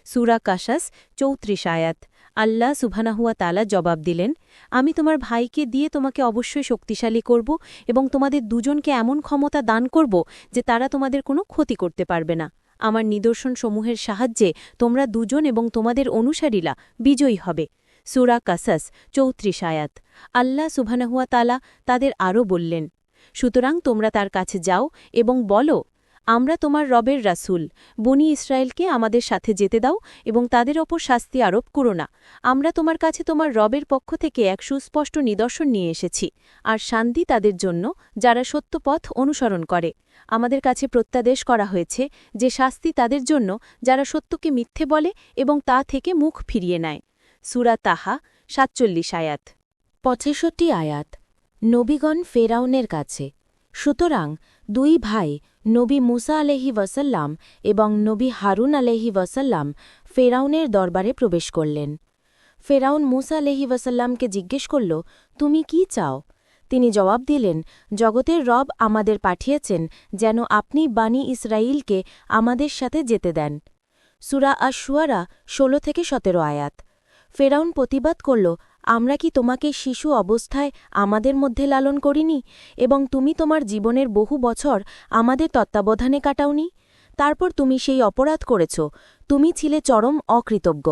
সূরা কাসাস ৩৪ আয়াত। আল্লাহ সুবহানাহু ওয়া তাআলা জবাব দিলেন, আমি তোমার ভাইকে দিয়ে তোমাকে অবশ্যই শক্তিশালী করব এবং তোমাদের দুজনকে এমন ক্ষমতা দান করব যে তারা তোমাদের কোনো ক্ষতি করতে পারবে না। আমার নিদর্শনসমূহের সাহায্যে তোমরা দুজন এবং তোমাদের অনুসারীরা বিজয়ী হবে। সূরা কাসাস ৩৪ আয়াত। আল্লাহ সুবহানাহু ওয়া তাআলা তাদের আরও বললেন, সুতরাং তোমরা তার কাছে যাও এবং বলো, আমরা তোমার রবের রাসূল, বনী ইসরায়েলকে আমাদের সাথে যেতে দাও এবং তাদের ওপর শাস্তি আরোপ করো না। আমরা তোমার কাছে তোমার রবের পক্ষ থেকে এক সুস্পষ্ট নিদর্শন নিয়ে এসেছি, আর শান্তি তাদের জন্য যারা সত্য পথ অনুসরণ করে। আমাদের কাছে প্রত্যাদেশ করা হয়েছে যে শাস্তি তাদের জন্য যারা সত্যকে মিথ্যে বলে এবং তা থেকে মুখ ফিরিয়ে নেয়। সূরা তাহা ৪৭ আয়াত। ৬৫ আয়াত। নবীগণ ফেরাউনের কাছে। সুতরাং দুই ভাই নবী মূসা আলাইহি ওয়াসাল্লাম এবং নবী হারুন আলাইহি ওয়াসাল্লাম ফেরাউনের দরবারে প্রবেশ করলেন। ফেরাউন মূসা আলাইহি ওয়াসাল্লামকে জিজ্ঞেস করল, তুমি কি চাও? তিনি জবাব দিলেন, জগতের রব আমাদের পাঠিয়েছেন যেন আপনি বানি ইসরাইলকে আমাদের সাথে যেতে দেন। সূরা আশ-শুআরা ১৬-১৭ আয়াত। ফেরাউন প্রতিবাদ করল, আমরা কি তোমাকে শিশু অবস্থায় আমাদের মধ্যে লালন করিনি এবং তুমি তোমার জীবনের বহু বছর আমাদের তত্ত্বাবধানে কাটাওনি? তারপর তুমি সেই অপরাধ করেছ, তুমি ছিলে চরম অকৃতজ্ঞ।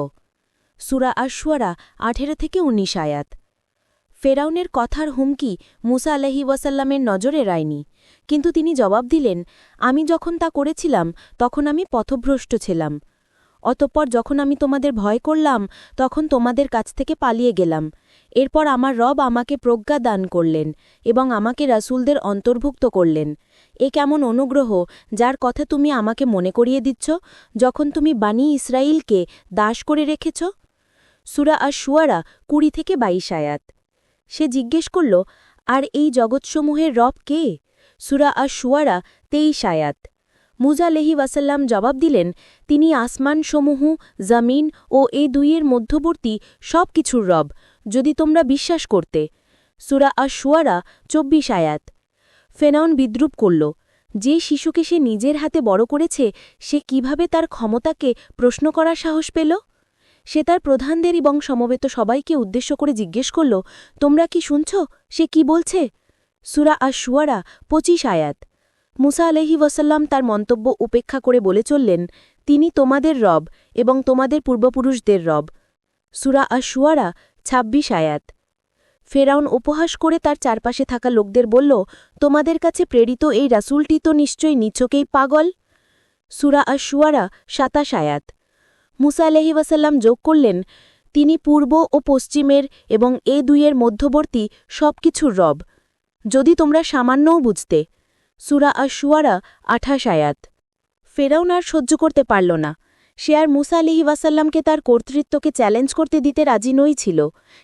সূরা আশ-শুআরা 18-19 আয়াত। ফেরাউনের কথার হুমকি মুসা আলাইহিওয়াসাল্লামের নজরে এড়ায়নি, কিন্তু তিনি জবাব দিলেন, আমি যখন তা করেছিলাম তখন আমি পথভ্রষ্ট ছিলাম। অতঃপর যখন আমি তোমাদের ভয় করলাম তখন তোমাদের কাছ থেকে পালিয়ে গেলাম। এরপর আমার রব আমাকে প্রজ্ঞা দান করলেন এবং আমাকে রাসূলদের অন্তর্ভুক্ত করলেন। এ কেমন অনুগ্রহ যার কথা তুমি আমাকে মনে করিয়ে দিচ্ছ, যখন তুমি বানী ইসরাইলকে দাস করে রেখেছ। সূরা আশ-শুআরা 20-22 আয়াত। সে জিজ্ঞেস করল, আর এই জগৎসমূহের রব কে? সূরা আশ-শুআরা 23 আয়াত। মুসা আলাইহিওয়াসাল্লাম জবাব দিলেন, তিনি আসমানসমূহ, জমিন ও এ দুইয়ের মধ্যবর্তী সব কিছুর রব, যদি তোমরা বিশ্বাস করতে। সূরা আশ-শুআরা 24 আয়াত। ফেরাউন বিদ্রূপ করল, যে শিশুকে সে নিজের হাতে বড় করেছে সে কিভাবে তার ক্ষমতাকে প্রশ্ন করার সাহস পেল? সে তার প্রধানদের এবং সমবেত সবাইকে উদ্দেশ্য করে জিজ্ঞেস করল, তোমরা কি শুনছ সে কি বলছে? সূরা আশ-শুআরা 25 আয়াত। মুসা আলাইহিওয়াসাল্লাম তার মন্তব্য উপেক্ষা করে বলে চললেন, তিনি তোমাদের রব এবং তোমাদের পূর্বপুরুষদের রব। সূরা আশ-শুআরা 26 আয়াত। ফেরাউন উপহাস করে তার চারপাশে থাকা লোকদের বলল, তোমাদের কাছে প্রেরিত এই রাসূলটি তো নিশ্চয়ই নিছকেই পাগল। সূরা আশ-শুআরা 27 আয়াত। মুসা আলাইহিওয়াসাল্লাম যোগ করলেন, তিনি পূর্ব ও পশ্চিমের এবং এ দুইয়ের মধ্যবর্তী সব কিছুর রব, যদি তোমরা সামান্যও বুঝতে। সূরা আশ-শুআরা 28 আয়াত। ফেরাউন আর সহ্য করতে পারল না। সে আর মুসা আলাইহিওয়াসাল্লামকে তার কর্তৃত্বকে চ্যালেঞ্জ করতে দিতে রাজি নই ছিল।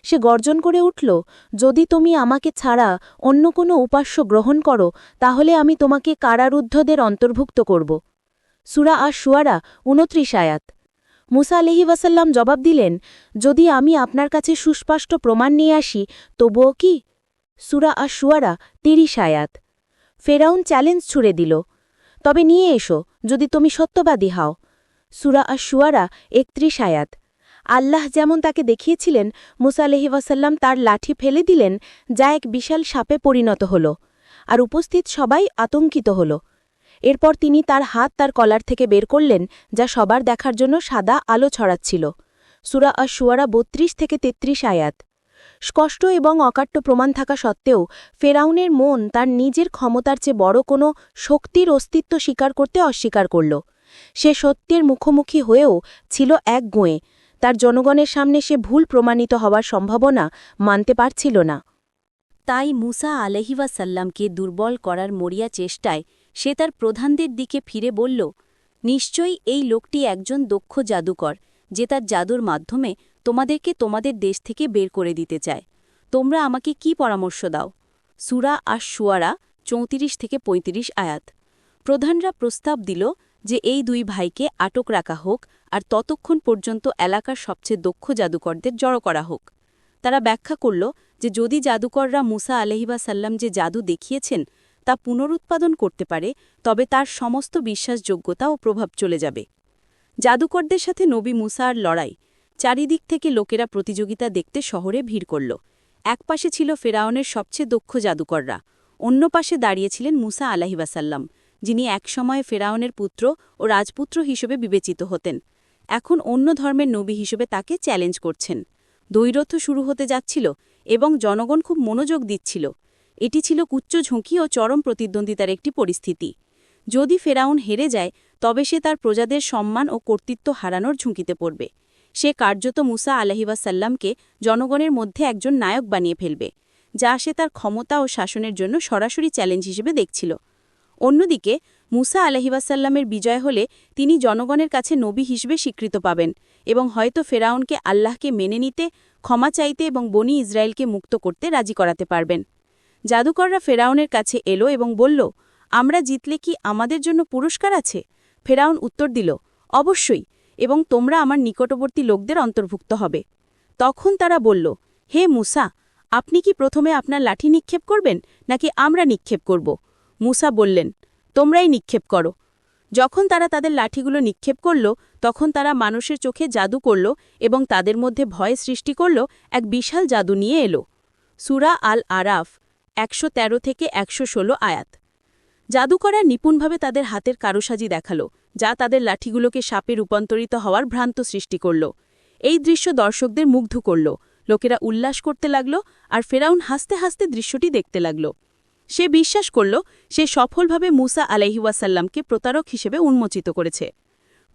সে গর্জন করে উঠল, যদি তুমি আমাকে ছাড়া অন্য কোনো উপাস্য গ্রহণ করো তাহলে আমি তোমাকে কারারুদ্ধদের অন্তর্ভুক্ত করব। সূরা আশ-শুআরা 29 আয়াত। মুসা আলাইহিওয়াসাল্লাম জবাব দিলেন, যদি আমি আপনার কাছে সুস্পষ্ট প্রমাণ নিয়ে আসি তবুও কি? সূরা আশ-শুআরা 30 আয়াত। ফেরাউন চ্যালেঞ্জ ছুড়ে দিল, তবে নিয়ে এসো যদি তুমি সত্যবাদী হও। সূরা আশ-শুআরা 31 আয়াত। আল্লাহ যেমন তাকে দেখিয়েছিলেন, মুসা আলাইহিওয়াসাল্লাম তার লাঠি ফেলে দিলেন, যা এক বিশাল সাপে পরিণত হল, আর উপস্থিত সবাই আতঙ্কিত হল। এরপর তিনি তার হাত তার কলার থেকে বের করলেন, যা সবার দেখার জন্য সাদা আলো ছড়াচ্ছিল। সূরা আশ-শুআরা 32-33 আয়াত। স্পষ্ট এবং অকাট্য প্রমাণ থাকা সত্ত্বেও ফেরাউনের মন তার নিজের ক্ষমতার চেয়ে বড় কোনো শক্তির অস্তিত্ব স্বীকার করতে অস্বীকার করল। সে সত্যের মুখোমুখি হয়েও ছিল এক গোঁয়ে। তার জনগণের সামনে সে ভুল প্রমাণিত হওয়ার সম্ভাবনা মানতে পারছিল না। তাই মুসা আলাইহিওয়াসাল্লামকে দুর্বল করার মরিয়া চেষ্টায় সে তার প্রধানদের দিকে ফিরে বলল, নিশ্চয়ই এই লোকটি একজন দক্ষ জাদুকর, যে তার জাদুর মাধ্যমে তোমাদেরকে তোমাদের দেশ থেকে বের করে দিতে চায়। তোমরা আমাকে কি পরামর্শ দাও? সূরা আশ-শুআরা 34-35 আয়াত। প্রধানরা প্রস্তাব দিল যে এই দুই ভাইকে আটক রাখা হোক আর ততক্ষণ পর্যন্ত এলাকার সবচেয়ে দক্ষ জাদুকরদের জড়ো করা হোক। তারা ব্যাখ্যা করল যে যদি জাদুকররা মুসা আলাইহিওয়াসাল্লাম যে জাদু দেখিয়েছেন তা পুনরুৎপাদন করতে পারে, তবে তার সমস্ত বিশ্বাসযোগ্যতা ও প্রভাব চলে যাবে। জাদুকরদের সাথে নবী মুসার লড়াই। চারিদিক থেকে লোকেরা প্রতিযোগিতা দেখতে শহরে ভিড় করল। এক পাশে ছিল ফেরাউনের সবচেয়ে দক্ষ জাদুকররা, অন্য পাশে দাঁড়িয়েছিলেন মুসা আলাইহিওয়াসাল্লাম, যিনি একসময়ে ফেরাউনের পুত্র ও রাজপুত্র হিসেবে বিবেচিত হতেন। এখন অন্য ধর্মের নবী হিসেবে তাকে চ্যালেঞ্জ করছেন। দ্বৈরথ শুরু হতে যাচ্ছিল এবং জনগণ খুব মনোযোগ দিচ্ছিল। এটি ছিল উচ্চ ঝুঁকি ও চরম প্রতিদ্বন্দ্বিতার একটি পরিস্থিতি। যদি ফেরাউন হেরে যায় তবে সে তার প্রজাদের সম্মান ও কর্তৃত্ব হারানোর ঝুঁকিতে পড়বে। সে কার্যত মুসা আলাইহিওয়াসাল্লামকে জনগণের মধ্যে একজন নায়ক বানিয়ে ফেলবে, যা সে তার ক্ষমতা ও শাসনের জন্য সরাসরি চ্যালেঞ্জ হিসেবে দেখছিল। অন্যদিকে মুসা আলাইহিওয়াসাল্লামের বিজয় হলে তিনি জনগণের কাছে নবী হিসেবে স্বীকৃত পাবেন এবং হয়তো ফেরাউনকে আল্লাহকে মেনে নিতে, ক্ষমা চাইতে এবং বনি ইসরায়েলকে মুক্ত করতে রাজি করাতে পারবেন। জাদুকররা ফেরাউনের কাছে এলো এবং বলল, আমরা জিতলে কি আমাদের জন্য পুরস্কার আছে? ফেরাউন উত্তর দিল, অবশ্যই, এবং তোমরা আমার নিকটবর্তী লোকদের অন্তর্ভুক্ত হবে। তখন তারা বলল, হে মুসা, আপনি কি প্রথমে আপনার লাঠি নিক্ষেপ করবেন নাকি আমরা নিক্ষেপ করব? মুসা বললেন, তোমরাই নিক্ষেপ করো। যখন তারা তাদের লাঠিগুলো নিক্ষেপ করল তখন তারা মানুষের চোখে জাদু করল এবং তাদের মধ্যে ভয় সৃষ্টি করল এক বিশাল জাদু নিয়ে এলো। সূরা আল-আরাফ 113-116 আয়াত। জাদুকররা নিপুণভাবে তাদের হাতের কারুসাজি দেখালো, যা তাদের লাঠিগুলোকে সাপে রূপান্তরিত হওয়ার ভ্রান্ত সৃষ্টি করল। এই দৃশ্য দর্শকদের মুগ্ধ করল। লোকেরা উল্লাস করতে লাগল, আর ফেরাউন হাসতে হাসতে দৃশ্যটি দেখতে লাগল। সে বিশ্বাস করল সে সফলভাবে মুসা আলাইহিওয়াসাল্লামকে প্রতারক হিসেবে উন্মোচিত করেছে।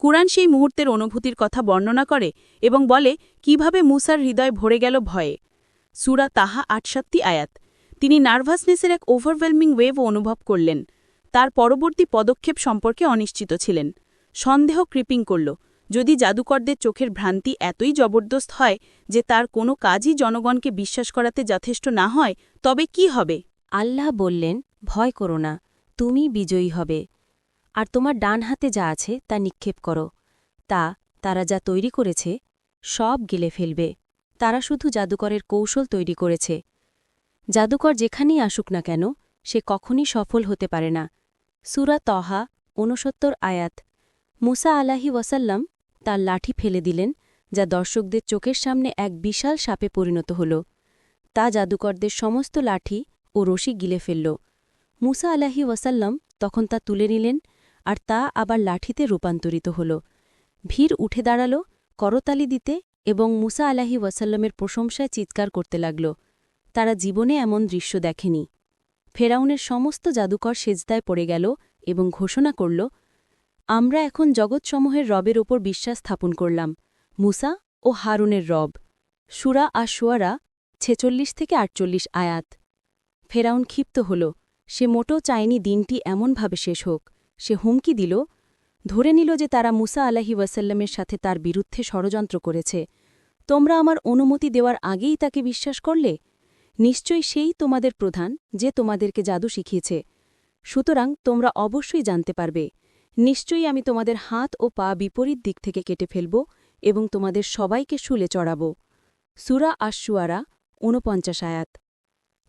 কুরআন সেই মুহূর্তের অনুভূতির কথা বর্ণনা করে এবং বলে কিভাবে মুসার হৃদয় ভরে গেল ভয়ে। সূরা তাহা ৬৮ আয়াত। তিনি নার্ভাসনেসের এক ওভারওয়েলমিং ওয়েভ অনুভব করলেন। তার পরবর্তী পদক্ষেপ সম্পর্কে অনিশ্চিত ছিলেন। সন্দেহ ক্রিপিং করল, যদি জাদুকরদের চোখের ভ্রান্তি এতই জবরদস্ত হয় যে তার কোনো কাজই জনগণকে বিশ্বাস করাতে যথেষ্ট না হয়, তবে কি হবে? আল্লাহ বললেন, ভয় করো না, তুমি বিজয়ী হবে। আর তোমার ডান হাতে যা আছে তা নিক্ষেপ করো। তারা যা তৈরি করেছে সব গিলে ফেলবে। তারা শুধু জাদুকরের কৌশল তৈরি করেছে। জাদুকর যেখানেই আসুক না কেন, সে কখনই সফল হতে পারে না। সূরা তহা ৬৯ আয়াত। মুসা আলাইহিওয়াসাল্লাম তার লাঠি ফেলে দিলেন, যা দর্শকদের চোখের সামনে এক বিশাল সাপে পরিণত হল। তা জাদুকরদের সমস্ত লাঠি ও রশি গিলে ফেলল। মুসা আলাইহিওয়াসাল্লাম তখন তা তুলে নিলেন, আর তা আবার লাঠিতে রূপান্তরিত হল। ভিড় উঠে দাঁড়াল, করতালি দিতে এবং মুসা আলাইহিওয়াসাল্লামের প্রশংসায় চিৎকার করতে লাগল। তারা জীবনে এমন দৃশ্য দেখেনি। ফেরাউনের সমস্ত জাদুকর সেজদায় পড়ে গেল এবং ঘোষণা করল, আমরা এখন জগৎসমূহের রবের ওপর বিশ্বাস স্থাপন করলাম, মুসা ও হারুনের রব। সূরা আশ-শুআরা ৪৬-৪৮ আয়াত। ফেরাউন ক্ষিপ্ত হল। সে মোটেও চায়নি দিনটি এমনভাবে শেষ হোক। সে হুমকি দিল, ধরে নিল যে তারা মুসা আলাইহিওয়াসাল্লামের সাথে তার বিরুদ্ধে ষড়যন্ত্র করেছে। তোমরা আমার অনুমতি দেওয়ার আগেই তাকে বিশ্বাস করলে? নিশ্চয়ই সেই তোমাদের প্রধান যে তোমাদেরকে জাদু শিখিয়েছে। সুতরাং তোমরা অবশ্যই জানতে পারবে। নিশ্চয়ই আমি তোমাদের হাত ও পা বিপরীত দিক থেকে কেটে ফেলব এবং তোমাদের সবাইকে শুলে চড়াব। সূরা আশ-শুআরা ৪৯ আয়াত।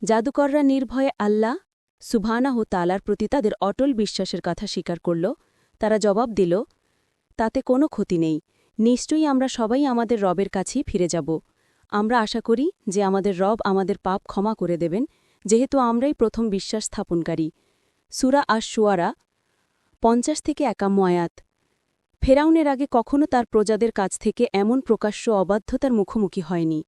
জাদুকররা নির্ভয়ে আল্লাহ সুবহানাহু তাআলার প্রতি তাদের অটল বিশ্বাসের কথা স্বীকার করল। তারা জবাব দিল, তাতে কোনো ক্ষতি নেই। নিশ্চয়ই আমরা সবাই আমাদের রবের কাছেই ফিরে যাব। আমরা আশা করি যে আমাদের রব আমাদের পাপ ক্ষমা করে দেবেন, যেহেতু আমরাই প্রথম বিশ্বাস স্থাপনকারী। সূরা আশ-শুআরা ৫০-৫১ আয়াত। ফেরাউনের আগে কখনও তার প্রজাদের কাছ থেকে এমন প্রকাশ্য অবাধ্যতার মুখোমুখি হয়নি।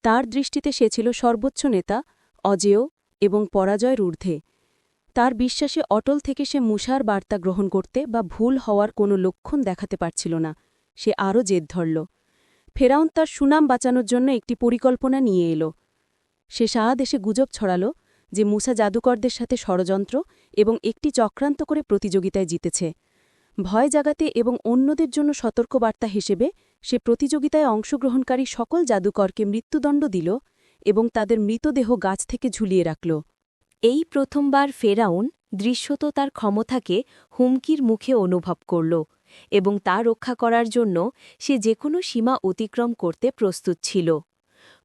তার দৃষ্টিতে সে ছিল সর্বোচ্চ নেতা, অজেয় এবং পরাজয়ের ঊর্ধ্বে। তার বিশ্বাসে অটল থেকে সে মুসার বার্তা গ্রহণ করতে বা ভুল হওয়ার কোনো লক্ষণ দেখাতে পারছিল না। সে আরও জেদ ধরল। ফেরাউন তার সুনাম বাঁচানোর জন্য একটি পরিকল্পনা নিয়ে এল। সে সারা দেশে গুজব ছড়াল যে মুসা জাদুকরদের সাথে ষড়যন্ত্র এবং একটি চক্রান্ত করে প্রতিযোগিতায় জিতেছে। ভয় জাগাতে এবং অন্যদের জন্য সতর্কবার্তা হিসেবে সে প্রতিযোগিতায় অংশগ্রহণকারী সকল জাদুকরকে মৃত্যুদণ্ড দিল এবং তাদের মৃতদেহ গাছ থেকে ঝুলিয়ে রাখল। এই প্রথমবার ফেরাউন দৃশ্যত তার ক্ষমতাকে হুমকির মুখে অনুভব করল এবং তা রক্ষা করার জন্য সে যে কোনো সীমা অতিক্রম করতে প্রস্তুত ছিল।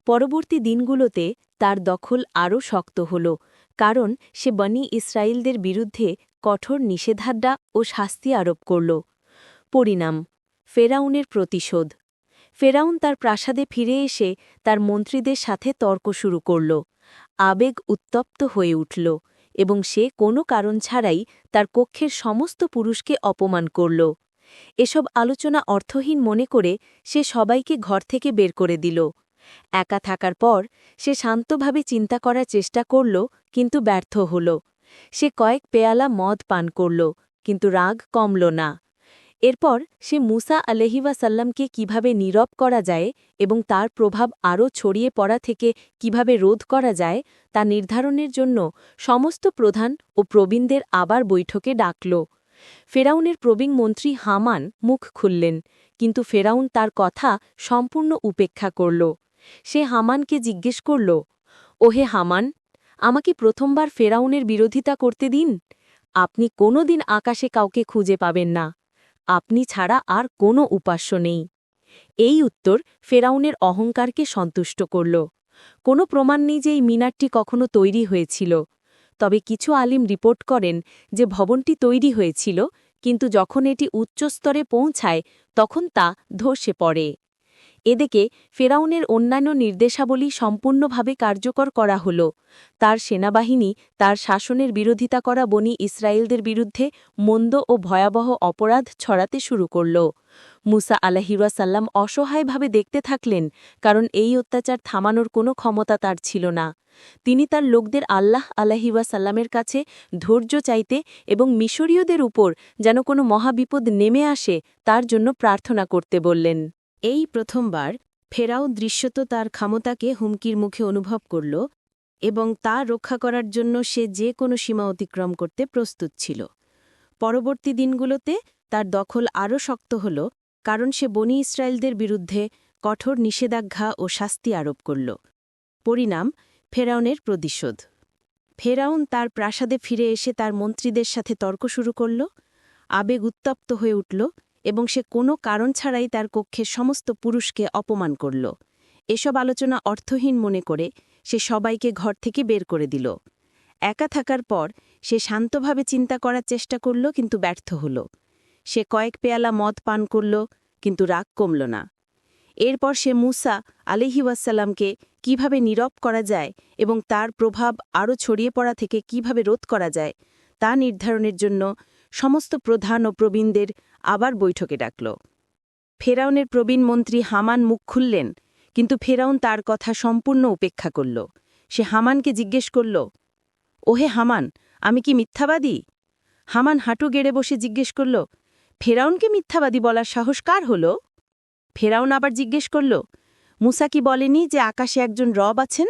পরবর্তী দিনগুলোতে তার দখল আরও শক্ত হল, কারণ সে বনি ইসরায়েলদের বিরুদ্ধে কঠোর নিষেধাজ্ঞা ও শাস্তি আরোপ করল। পরিণাম: ফেরাউনের প্রতিশোধ। ফেরাউন তার প্রাসাদে ফিরে এসে তার মন্ত্রীদের সাথে তর্ক শুরু করল। আবেগ উত্তপ্ত হয়ে উঠল এবং সে কোনো কারণ ছাড়াই তার কক্ষের সমস্ত পুরুষকে অপমান করল। এসব আলোচনা অর্থহীন মনে করে সে সবাইকে ঘর থেকে বের করে দিল। একা থাকার পর সে শান্তভাবে চিন্তা করার চেষ্টা করল, কিন্তু ব্যর্থ হল। সে কয়েক পেয়ালা মদ পান করল, কিন্তু রাগ কমল না। এরপর সে মুসা আলাইহিওয়াসাল্লামকে কিভাবে নীরব করা যায় এবং তার প্রভাব আরও ছড়িয়ে পড়া থেকে কিভাবে রোধ করা যায় তা নির্ধারণের জন্য সমস্ত প্রধান ও প্রবীণদের আবার বৈঠকে ডাকল। ফেরাউনের প্রবীণ মন্ত্রী হামান মুখ খুললেন, কিন্তু ফেরাউন তার কথা সম্পূর্ণ উপেক্ষা করল। সে হামানকে জিজ্ঞেস করল, ওহে হামান, আমাকে প্রথমবার ফেরাউনের বিরোধিতা করতে দিন। আপনি কোনো দিন আকাশে কাউকে খুঁজে পাবেন না। আপনি ছাড়া আর কোনো উপাস্য নেই। এই উত্তর ফেরাউনের অহংকারকে সন্তুষ্ট করল। কোনো প্রমাণ নেই যে এই মিনারটি কখনো তৈরি হয়েছিল। তবে কিছু আলিম রিপোর্ট করেন যে ভবনটি তৈরি হয়েছিল, কিন্তু যখন এটি উচ্চ স্তরে পৌঁছায় তখন তা ধসে পড়ে। এদিকে ফেরাউনের অন্যান্য নির্দেশাবলী সম্পূর্ণভাবে কার্যকর করা হল। তার সেনাবাহিনী তার শাসনের বিরোধিতা করা বনি ইসরায়েলদের বিরুদ্ধে মন্দ ও ভয়াবহ অপরাধ ছড়াতে শুরু করল। মুসা আলাইহিওয়াসাল্লাম অসহায়ভাবে দেখতে থাকলেন, কারণ এই অত্যাচার থামানোর কোনো ক্ষমতা তার ছিল না। তিনি তার লোকদের আল্লাহ আলাইহিওয়াসাল্লামের কাছে ধৈর্য চাইতে এবং মিশরীয়দের উপর যেন কোনো মহাবিপদ নেমে আসে তার জন্য প্রার্থনা করতে বললেন। এই প্রথমবার ফেরাউন দৃশ্যত তার ক্ষমতাকে হুমকির মুখে অনুভব করল এবং তা রক্ষা করার জন্য সে যে কোনো সীমা অতিক্রম করতে প্রস্তুত ছিল। পরবর্তী দিনগুলোতে তার দখল আরও শক্ত হল, কারণ সে বনি ইসরায়েলদের বিরুদ্ধে কঠোর নিষেধাজ্ঞা ও শাস্তি আরোপ করল। পরিণাম: ফেরাউনের প্রতিশোধ। ফেরাউন তার প্রাসাদে ফিরে এসে তার মন্ত্রীদের সাথে তর্ক শুরু করল। আবেগ উত্তপ্ত হয়ে উঠল এবং সে কোনো কারণ ছাড়াই তার কক্ষের সমস্ত পুরুষকে অপমান করল। এসব আলোচনা অর্থহীন মনে করে সে সবাইকে ঘর থেকে বের করে দিল। একা থাকার পর সে শান্তভাবে চিন্তা করার চেষ্টা করল, কিন্তু ব্যর্থ হল। সে কয়েক পেয়ালা মদ পান করল, কিন্তু রাগ কমল না। এরপর সে মুসা আলাইহিওয়াসাল্লামকে কিভাবে নীরব করা যায় এবং তার প্রভাব আরও ছড়িয়ে পড়া থেকে কিভাবে রোধ করা যায় তা নির্ধারণের জন্য সমস্ত প্রধান ও প্রবীণদের আবার বৈঠকে ডাকল। ফেরাউনের প্রবীণ মন্ত্রী হামান মুখ খুললেন, কিন্তু ফেরাউন তার কথা সম্পূর্ণ উপেক্ষা করল। সে হামানকে জিজ্ঞেস করল, ওহে হামান, আমি কি মিথ্যাবাদী? হামান হাঁটু গেড়ে বসে জিজ্ঞেস করল, ফেরাউনকে মিথ্যাবাদী বলার সাহস কার হল? ফেরাউন আবার জিজ্ঞেস করল, মুসা কি বলেনি যে আকাশে একজন রব আছেন?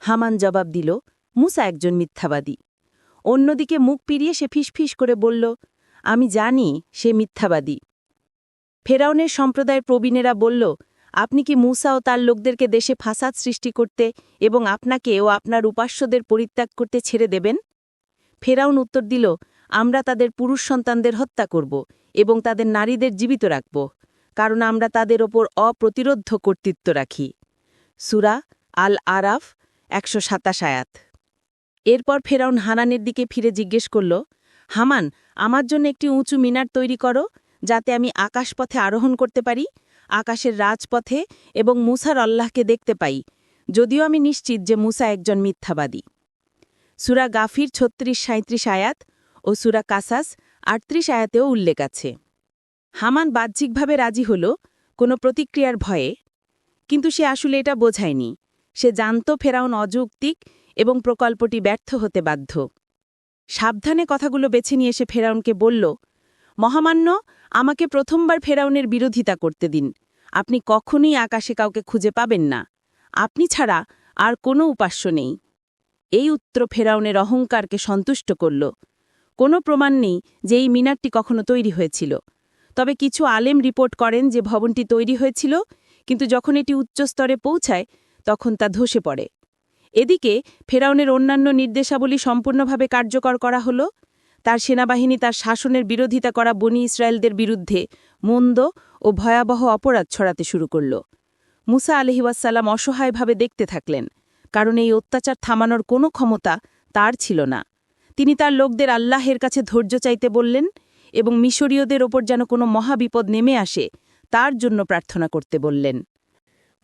হামান জবাব দিল, মুসা একজন মিথ্যাবাদী। অন্যদিকে মুখ পিরিয়ে সে ফিসফিস করে বলল, আমি জানি সে মিথ্যাবাদী। ফেরাউনের সম্প্রদায়ের প্রবীণেরা বলল, আপনি কি মুসা ও তার লোকদেরকে দেশে ফাসাদ সৃষ্টি করতে এবং আপনাকে ও আপনার উপাস্যদের পরিত্যাগ করতে ছেড়ে দেবেন? ফেরাউন উত্তর দিল, আমরা তাদের পুরুষ সন্তানদের হত্যা করব এবং তাদের নারীদের জীবিত রাখব, কারণ আমরা তাদের ওপর অপ্রতিরোধ্য কর্তৃত্ব রাখি। সূরা আল আরাফ ১২৭ আয়াত। এরপর ফেরাউন হানানের দিকে ফিরে জিজ্ঞেস করল, হামান, আমার জন্য একটি উঁচু মিনার তৈরি করো, যাতে আমি আকাশপথে আরোহণ করতে পারি, আকাশের রাজপথে এবং মুসার আল্লাহকে দেখতে পাই, যদিও আমি নিশ্চিত যে মুসা একজন মিথ্যাবাদী। সূরা গাফির ৩৬-৩৭ আয়াত ও সূরা কাসাস ৩৮ আয়াতেও উল্লেখ আছে। হামান বাহ্যিকভাবে রাজি হল, কোনো প্রতিক্রিয়ার ভয়ে, কিন্তু সে আসলে এটা বোঝায়নি। সে জানত ফেরাউন অযৌক্তিক এবং প্রকল্পটি ব্যর্থ হতে বাধ্য। সাবধানে কথাগুলো বেছে নিয়ে সে ফেরাউনকে বলল, মহামান্য, আমাকে প্রথমবার ফেরাউনের বিরোধিতা করতে দিন। আপনি কখনোই আকাশে কাউকে খুঁজে পাবেন না। আপনি ছাড়া আর কোনো উপাস্য নেই। এই উত্তর ফেরাউনের অহংকারকে সন্তুষ্ট করল। কোনো প্রমাণ নেই যে এই মিনারটি কখনো তৈরি হয়েছিল, তবে কিছু আলেম রিপোর্ট করেন যে ভবনটি তৈরি হয়েছিল, কিন্তু যখন এটি উচ্চস্তরে পৌঁছায় তখন তা ধসে পড়ে। এদিকে ফেরাউনের অন্যান্য নির্দেশাবলী সম্পূর্ণভাবে কার্যকর করা হল। তার সেনাবাহিনী তার শাসনের বিরোধিতা করা বনি ইসরায়েলদের বিরুদ্ধে মন্দ ও ভয়াবহ অপরাধ ছড়াতে শুরু করল। মুসা আলাইহিওয়াসাল্লাম অসহায়ভাবে দেখতে থাকলেন, কারণ এই অত্যাচার থামানোর কোনো ক্ষমতা তার ছিল না। তিনি তার লোকদের আল্লাহের কাছে ধৈর্য চাইতে বললেন এবং মিশরীয়দের ওপর যেন কোনো মহাবিপদ নেমে আসে তার জন্য প্রার্থনা করতে বললেন।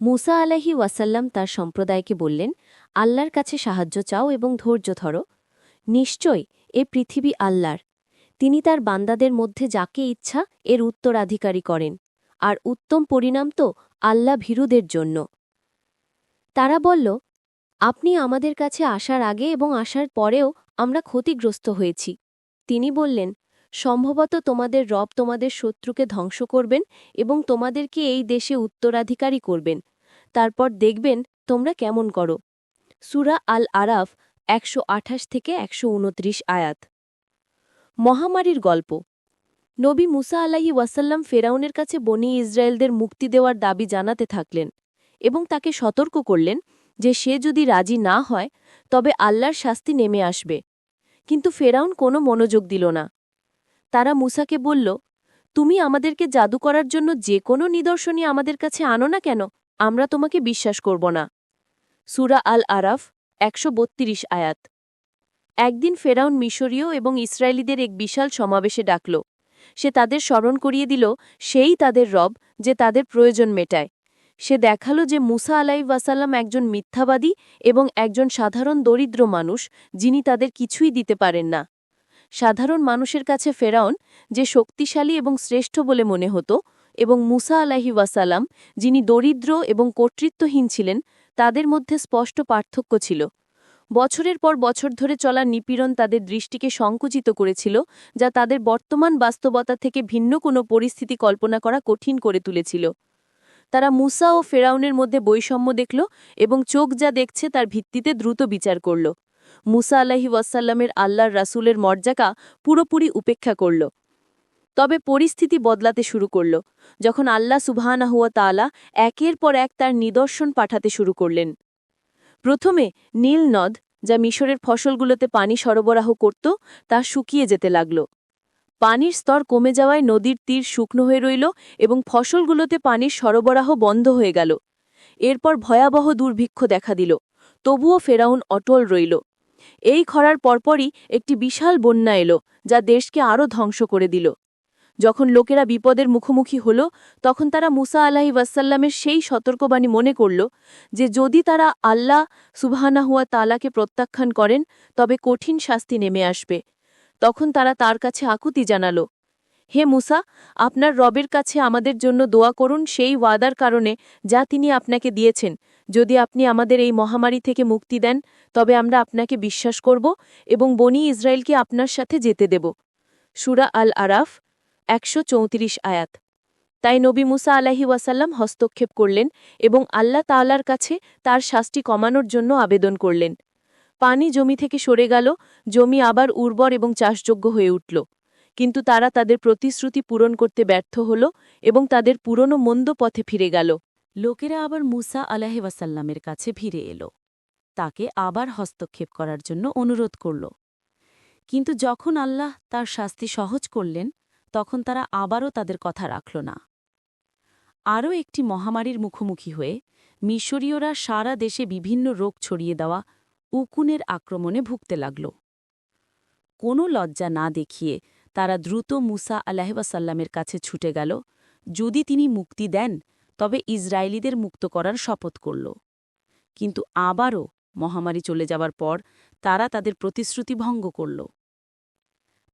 মুসা আলাইহিওয়াসাল্লাম তার সম্প্রদায়কে বললেন, আল্লাহর কাছে সাহায্য চাও এবং ধৈর্য ধরো। নিশ্চয় এ পৃথিবী আল্লাহর। তিনি তার বান্দাদের মধ্যে যাকে ইচ্ছা এর উত্তরাধিকারী করেন, আর উত্তম পরিণাম তো আল্লাহ ভীরুদের জন্য। তারা বলল, আপনি আমাদের কাছে আসার আগে এবং আসার পরেও আমরা ক্ষতিগ্রস্ত হয়েছি। তিনি বললেন, সম্ভবত তোমাদের রব তোমাদের শত্রুকে ধ্বংস করবেন এবং তোমাদেরকে এই দেশে উত্তরাধিকারী করবেন, তারপর দেখবেন তোমরা কেমন করো। সূরা আল আরাফ ১২৮-১২৯ আয়াত। মহামারীর গল্প। নবী মুসা আলাইহিওয়াসাল্লাম ফেরাউনের কাছে বনি ইসরায়েলদের মুক্তি দেওয়ার দাবি জানাতে থাকলেন এবং তাকে সতর্ক করলেন যে সে যদি রাজি না হয় তবে আল্লাহর শাস্তি নেমে আসবে। কিন্তু ফেরাউন কোনো মনোযোগ দিল না। তারা মুসাকে বলল, তুমি আমাদেরকে জাদু করার জন্য যে কোনো নিদর্শনই আমাদের কাছে আনো না কেন, আমরা তোমাকে বিশ্বাস করব না। সূরা আল আরাফ ১৩২ আয়াত। একদিন ফেরাউন মিশরীয় এবং ইসরায়েলিদের এক বিশাল সমাবেশে ডাকল। সে তাদের স্মরণ করিয়ে দিল সেই তাদের রব যে তাদের প্রয়োজন মেটায়, সে দেখালো যে মুসা আলাইহিওয়াসাল্লাম একজন মিথ্যাবাদী এবং একজন সাধারণ দরিদ্র মানুষ, যিনি তাদের কিছুই দিতে পারেন না। সাধারণ মানুষের কাছে ফেরাউন যে শক্তিশালী এবং শ্রেষ্ঠ বলে মনে হতো, এবং মুসা আলাইহিওয়াসাল্লাম যিনি দরিদ্র এবং কর্তৃত্বহীন ছিলেন, তাদের মধ্যে স্পষ্ট পার্থক্য ছিল। বছরের পর বছর ধরে চলা নিপীড়ন তাদের দৃষ্টিকে সংকুচিত করেছিল, যা তাদের বর্তমান বাস্তবতা থেকে ভিন্ন কোনো পরিস্থিতি কল্পনা করা কঠিন করে তুলেছিল। তারা মুসা ও ফেরাউনের মধ্যে বৈষম্য দেখল এবং চোখ যা দেখছে তার ভিত্তিতে দ্রুত বিচার করল। মুসা আলাইহিওয়াসাল্লামের আল্লাহর রাসূলের মর্যাদা পুরোপুরি উপেক্ষা করল। তবে পরিস্থিতি বদলাতে শুরু করল, যখন আল্লাহ সুবহানাহু ওয়া তাআলা একের পর এক তার নিদর্শন পাঠাতে শুরু করলেন। প্রথমে নীল নদ, যা মিশরের ফসলগুলোতে পানি সরবরাহ করত, তা শুকিয়ে যেতে লাগল। পানির স্তর কমে যাওয়ায় নদীর তীর শুকনো হয়ে রইল এবং ফসলগুলোতে পানির সরবরাহ বন্ধ হয়ে গেল। এরপর ভয়াবহ দুর্ভিক্ষ দেখা দিল, তবুও ফেরাউন অটল রইল। এই খরার পরপরই একটি বিশাল বন্যা এলো, যা দেশকে আরও ধ্বংস করে দিল। যখন লোকেরা বিপদের মুখোমুখি হল, তখন তারা মুসা আলাইহিওয়াসাল্লামের সেই সতর্কবাণী মনে করল যে যদি তারা আল্লাহ সুবহানাহু ওয়া তাআলাকে প্রত্যাখ্যান করেন, তবে কঠিন শাস্তি নেমে আসবে। তখন তারা তার কাছে আকুতি জানাল, হে মুসা, আপনার রবের কাছে আমাদের জন্য দোয়া করুন সেই ওয়াদার কারণে যা তিনি আপনাকে দিয়েছেন। যদি আপনি আমাদের এই মহামারী থেকে মুক্তি দেন, তবে আমরা আপনাকে বিশ্বাস করব এবং বনী ইসরায়েলকে আপনার সাথে যেতে দেব। সূরা আল আরাফ ১৩৪ আয়াত। তাই নবী মুসা আলাইহিওয়াসাল্লাম হস্তক্ষেপ করলেন এবং আল্লাহ তাআলার কাছে তার শাস্তি কমানোর জন্য আবেদন করলেন। পানি জমি থেকে সরে গেল, জমি আবার উর্বর এবং চাষযোগ্য হয়ে উঠল। কিন্তু তারা তাদের প্রতিশ্রুতি পূরণ করতে ব্যর্থ হল এবং তাদের পুরনো মন্দ পথে ফিরে গেল। লোকেরা আবার মুসা আলাইহিওয়াসাল্লামের কাছে ফিরে এলো, তাকে আবার হস্তক্ষেপ করার জন্য অনুরোধ করল। কিন্তু যখন আল্লাহ তার শাস্তি সহজ করলেন, তখন তারা আবারও তাদের কথা রাখল না। আরও একটি মহামারীর মুখোমুখি হয়ে মিশরীয়রা সারা দেশে বিভিন্ন রোগ ছড়িয়ে দেওয়া উকুনের আক্রমণে ভুগতে লাগল। কোনো লজ্জা না দেখিয়ে তারা দ্রুত মুসা আলাইহিওয়াসাল্লামের কাছে ছুটে গেল। যদি তিনি মুক্তি দেন, তবে ইসরায়েলিদের মুক্ত করার শপথ করল। কিন্তু আবারও মহামারী চলে যাবার পর তারা তাদের প্রতিশ্রুতি ভঙ্গ করল।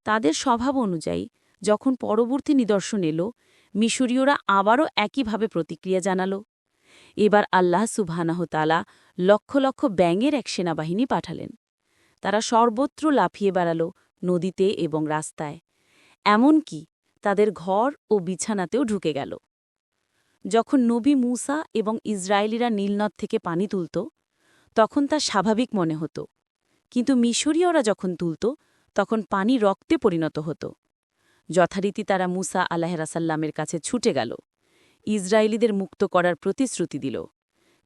তাদের স্বভাব অনুযায়ী যখন পরবর্তী নিদর্শন এলো, মিশরীয়রা আবারও একইভাবে প্রতিক্রিয়া জানাল। এবার আল্লাহ সুবহানাহু তাআলা লক্ষ লক্ষ ব্যাঙের এক সেনাবাহিনী পাঠালেন। তারা সর্বত্র লাফিয়ে বেড়াল, নদীতে এবং রাস্তায়, এমনকি তাদের ঘর ও বিছানাতেও ঢুকে গেল। যখন নবী মুসা এবং ইসরায়েলিরা নীলনদ থেকে পানি তুলত, তখন তা স্বাভাবিক মনে হতো, কিন্তু মিশরীয়রা যখন তুলত, তখন পানি রক্তে পরিণত হতো। যথারীতি তারা মুসা আলাইহিসসালামের কাছে ছুটে গেল, ইসরায়েলিদের মুক্ত করার প্রতিশ্রুতি দিল,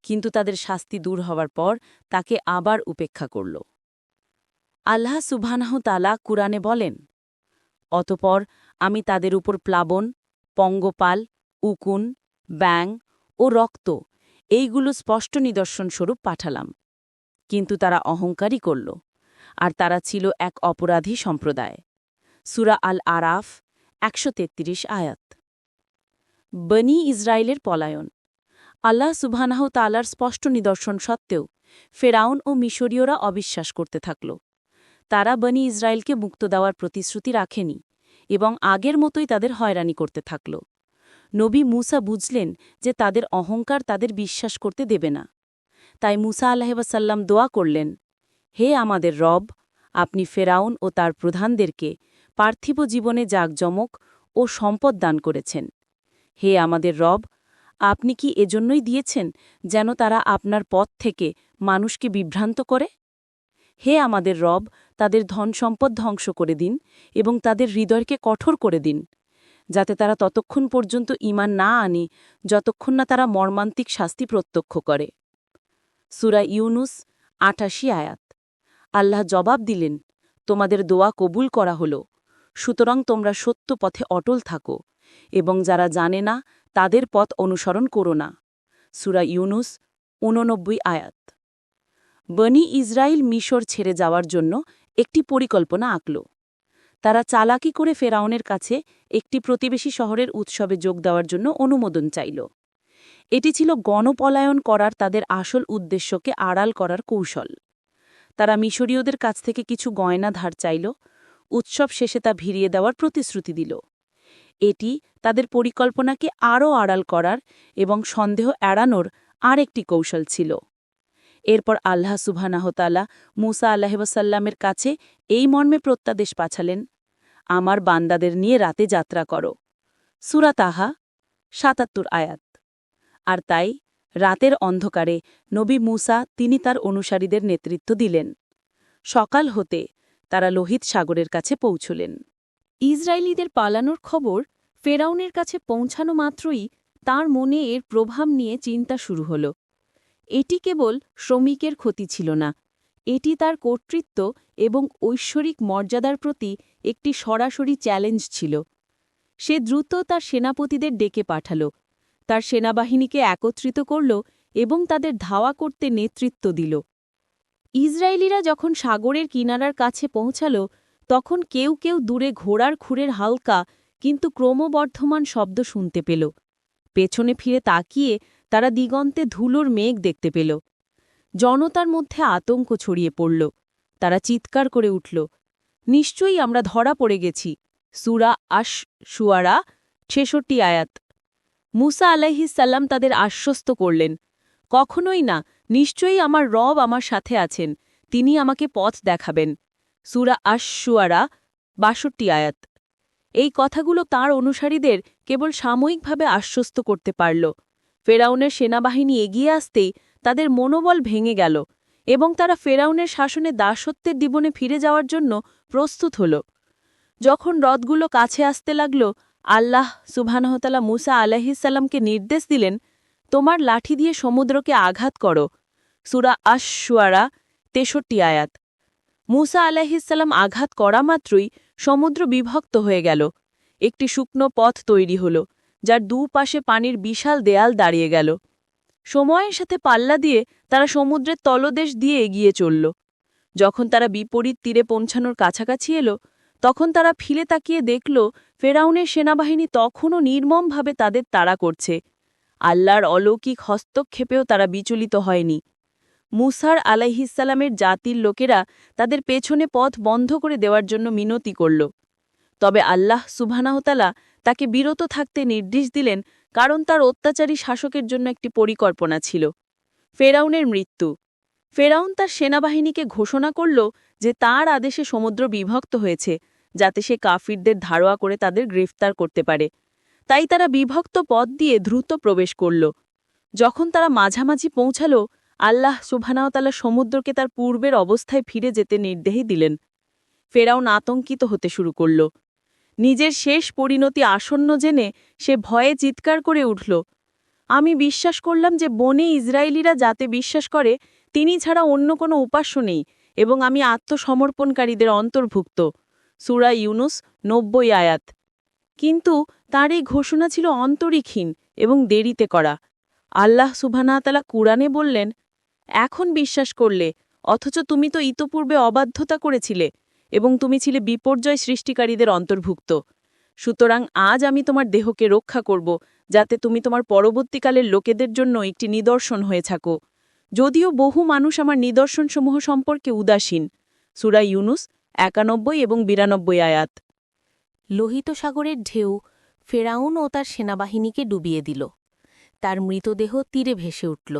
কিন্তু তাদের শাস্তি দূর হওয়ার পর তাকে আবার উপেক্ষা করল। আল্লাহ সুবহানাহু তাআলা কুরআনে বলেন, অতপর আমি তাদের উপর প্লাবন, পঙ্গপাল, উকুন, ব্যাঙ ও রক্ত এইগুলো স্পষ্ট নিদর্শনস্বরূপ পাঠালাম। কিন্তু তারা অহংকারই করল, আর তারা ছিল এক অপরাধী সম্প্রদায়। সূরা আল আরাফ ১৩৩ আয়াত। বনী ইসরায়েলের পলায়ন। আল্লাহ সুবহানাহু তাআলার স্পষ্ট নিদর্শন সত্ত্বেও ফেরাউন ও মিশরীয়রা অবিশ্বাস করতে থাকল। তারা বনী ইসরায়েলকে মুক্ত দেওয়ার প্রতিশ্রুতি রাখেনি এবং আগের মতোই তাদের হয়রানি করতে থাকল। নবী মুসা বুঝলেন যে তাদের অহংকার তাদের বিশ্বাস করতে দেবে না। তাই মুসা আলাইহিসসালাম দোয়া করলেন, হে আমাদের রব, আপনি ফেরাউন ও তার প্রধানদেরকে পার্থিব জীবনে জাঁকজমক ও সম্পদ দান করেছেন। হে আমাদের রব, আপনি কি এজন্যই দিয়েছেন যেন তারা আপনার পথ থেকে মানুষকে বিভ্রান্ত করে? হে আমাদের রব, তাদের ধনসম্পদ ধ্বংস করে দিন এবং তাদের হৃদয়কে কঠোর করে দিন, যাতে তারা ততক্ষণ পর্যন্ত ঈমান না আনে যতক্ষণ না তারা মর্মান্তিক শাস্তি প্রত্যক্ষ করে। সূরা ইউনুস ৮৮ আয়াত। আল্লাহ জবাব দিলেন, তোমাদের দোয়া কবুল করা হল, সুতরাং তোমরা সত্য পথে অটল থাকো এবং যারা জানে না তাদের পথ অনুসরণ করো না। সূরা ইউনুস ৮৯ আয়াত। বনী ইসরায়েল মিশর ছেড়ে যাওয়ার জন্য একটি পরিকল্পনা আঁকল। তারা চালাকি করে ফেরাউনের কাছে একটি প্রতিবেশী শহরের উৎসবে যোগ দেওয়ার জন্য অনুমোদন চাইল। এটি ছিল গণপলায়ন করার তাদের আসল উদ্দেশ্যকে আড়াল করার কৌশল। তারা মিশরীয়দের কাছ থেকে কিছু গয়না ধার চাইল, উৎসব শেষে তা ভিড়িয়ে দেওয়ার প্রতিশ্রুতি দিল। এটি তাদের পরিকল্পনাকে আরও আড়াল করার এবং সন্দেহ এড়ানোর আরেকটি কৌশল ছিল। এরপর আল্লাহ সুবহানাহু তাআলা মূসা আলাইহিসসালামের কাছে এই মর্মে প্রত্যাদেশ পাঠালেন, আমার বান্দাদের নিয়ে রাতে যাত্রা করো। সূরা তাহা ৭৭ আয়াত। আর তাই রাতের অন্ধকারে নবী মূসা তিনি তার অনুসারীদের নেতৃত্ব দিলেন। সকাল হতে তারা লোহিত সাগরের কাছে পৌঁছলেন। ইসরায়েলিদের পালানোর খবর ফেরাউনের কাছে পৌঁছানো মাত্রই তার মনে এর প্রভাব নিয়ে চিন্তা শুরু হল। এটি কেবল শ্রমিকের ক্ষতি ছিল না, এটি তার কর্তৃত্ব এবং ঐশ্বরিক মর্যাদার প্রতি একটি সরাসরি চ্যালেঞ্জ ছিল। সে দ্রুত তার সেনাপতিদের ডেকে পাঠাল, তার সেনাবাহিনীকে একত্রিত করল এবং তাদের ধাওয়া করতে নেতৃত্ব দিল। ইসরায়েলিরা যখন সাগরের কিনারার কাছে পৌঁছাল, তখন কেউ কেউ দূরে ঘোড়ার খুরের হালকা কিন্তু ক্রমবর্ধমান শব্দ শুনতে পেল। পেছনে ফিরে তাকিয়ে তারা দিগন্তে ধুলোর মেঘ দেখতে পেল। জনতার মধ্যে আতঙ্ক ছড়িয়ে পড়ল। তারা চিৎকার করে উঠল, নিশ্চয়ই আমরা ধরা পড়ে গেছি। সূরা আশ-শুআরা ৬৬ আয়াত। মূসা আলাইহিসসালাম তাদের আশ্বস্ত করলেন, কখনোই না, নিশ্চয়ই আমার রব আমার সাথে আছেন, তিনি আমাকে পথ দেখাবেন। সূরা আশ-শুআরা ৬২ আয়াত। এই কথাগুলো তাঁর অনুসারীদের কেবল সাময়িকভাবে আশ্বস্ত করতে পারল। ফেরাউনের সেনাবাহিনী এগিয়ে আসতেই তাদের মনোবল ভেঙে গেল এবং তারা ফেরাউনের শাসনে দাসত্বের জীবনে ফিরে যাওয়ার জন্য প্রস্তুত হল। যখন রথগুলো কাছে আসতে লাগল, আল্লাহ সুবহানাহু তাআলা মূসা আলাইহিসসালামকে নির্দেশ দিলেন, তোমার লাঠি দিয়ে সমুদ্রকে আঘাত করো। সূরা আশ-শুআরা ৬৩ আয়াত। মূসা আলাইহিসসালাম আঘাত করা মাত্রই সমুদ্র বিভক্ত হয়ে গেল। একটি শুকনো পথ তৈরি হল, যার দুপাশে পানির বিশাল দেয়াল দাঁড়িয়ে গেল। সময়ের সাথে পাল্লা দিয়ে তারা সমুদ্রের তলদেশ দিয়ে এগিয়ে চলল। যখন তারা বিপরীত তীরে পৌঁছানোর কাছাকাছি এলো, তখন তারা ফিরে তাকিয়ে দেখল ফেরাউনের সেনাবাহিনী তখনও নির্মমভাবে তাদের তাড়া করছে। আল্লাহর অলৌকিক হস্তক্ষেপেও তারা বিচলিত হয়নি। মূসার আলাইহিসসালামের জাতির লোকেরা তাদের পেছনে পথ বন্ধ করে দেওয়ার জন্য মিনতি করল। তবে আল্লাহ সুবহানাহু তাআলা তাকে বিরত থাকতে নির্দেশ দিলেন, কারণ তার অত্যাচারী শাসকের জন্য একটি পরিকল্পনা ছিল। ফেরাউনের মৃত্যু। ফেরাউন তার সেনাবাহিনীকে ঘোষণা করল যে তার আদেশে সমুদ্র বিভক্ত হয়েছে, যাতে সে কাফিরদের ধারোয়া করে তাদের গ্রেফতার করতে পারে। তাই তারা বিভক্ত পথ দিয়ে দ্রুত প্রবেশ করল। যখন তারা মাঝামাঝি পৌঁছাল, আল্লাহ সুবহানাহু তাআলা সমুদ্রকে তার পূর্বের অবস্থায় ফিরে যেতে নির্দেশ দিলেন। ফেরাউন আতঙ্কিত হতে শুরু করল। নিজের শেষ পরিণতি আসন্ন জেনে সে ভয়ে চিৎকার করে উঠল, আমি বিশ্বাস করলাম যে বনে ইসরায়েলিরা যাতে বিশ্বাস করে তিনি ছাড়া অন্য কোনো উপাস্য নেই এবং আমি আত্মসমর্পণকারীদের অন্তর্ভুক্ত। সূরা ইউনুস ৯০ আয়াত। কিন্তু তার এই ঘোষণা ছিল অন্তরিক্ষীণ এবং দেরিতে করা। আল্লাহ সুবহানাহু তাআলা কুরআনে বললেন, এখন বিশ্বাস করলে, অথচ তুমি তো ইতপূর্বে অবাধ্যতা করেছিলে এবং তুমি ছিলে বিপর্যয় সৃষ্টিকারীদের অন্তর্ভুক্ত। সুতরাং আজ আমি তোমার দেহকে রক্ষা করব, যাতে তুমি তোমার পরবর্তীকালের লোকেদের জন্য একটি নিদর্শন হয়ে থাকো, যদিও বহু মানুষ আমার নিদর্শনসমূহ সম্পর্কে উদাসীন। সূরা ইউনুস ৯১ এবং ৯২ আয়াত। লোহিত সাগরের ঢেউ ফেরাউন ও তার সেনাবাহিনীকে ডুবিয়ে দিল। তার মৃতদেহ তীরে ভেসে উঠল।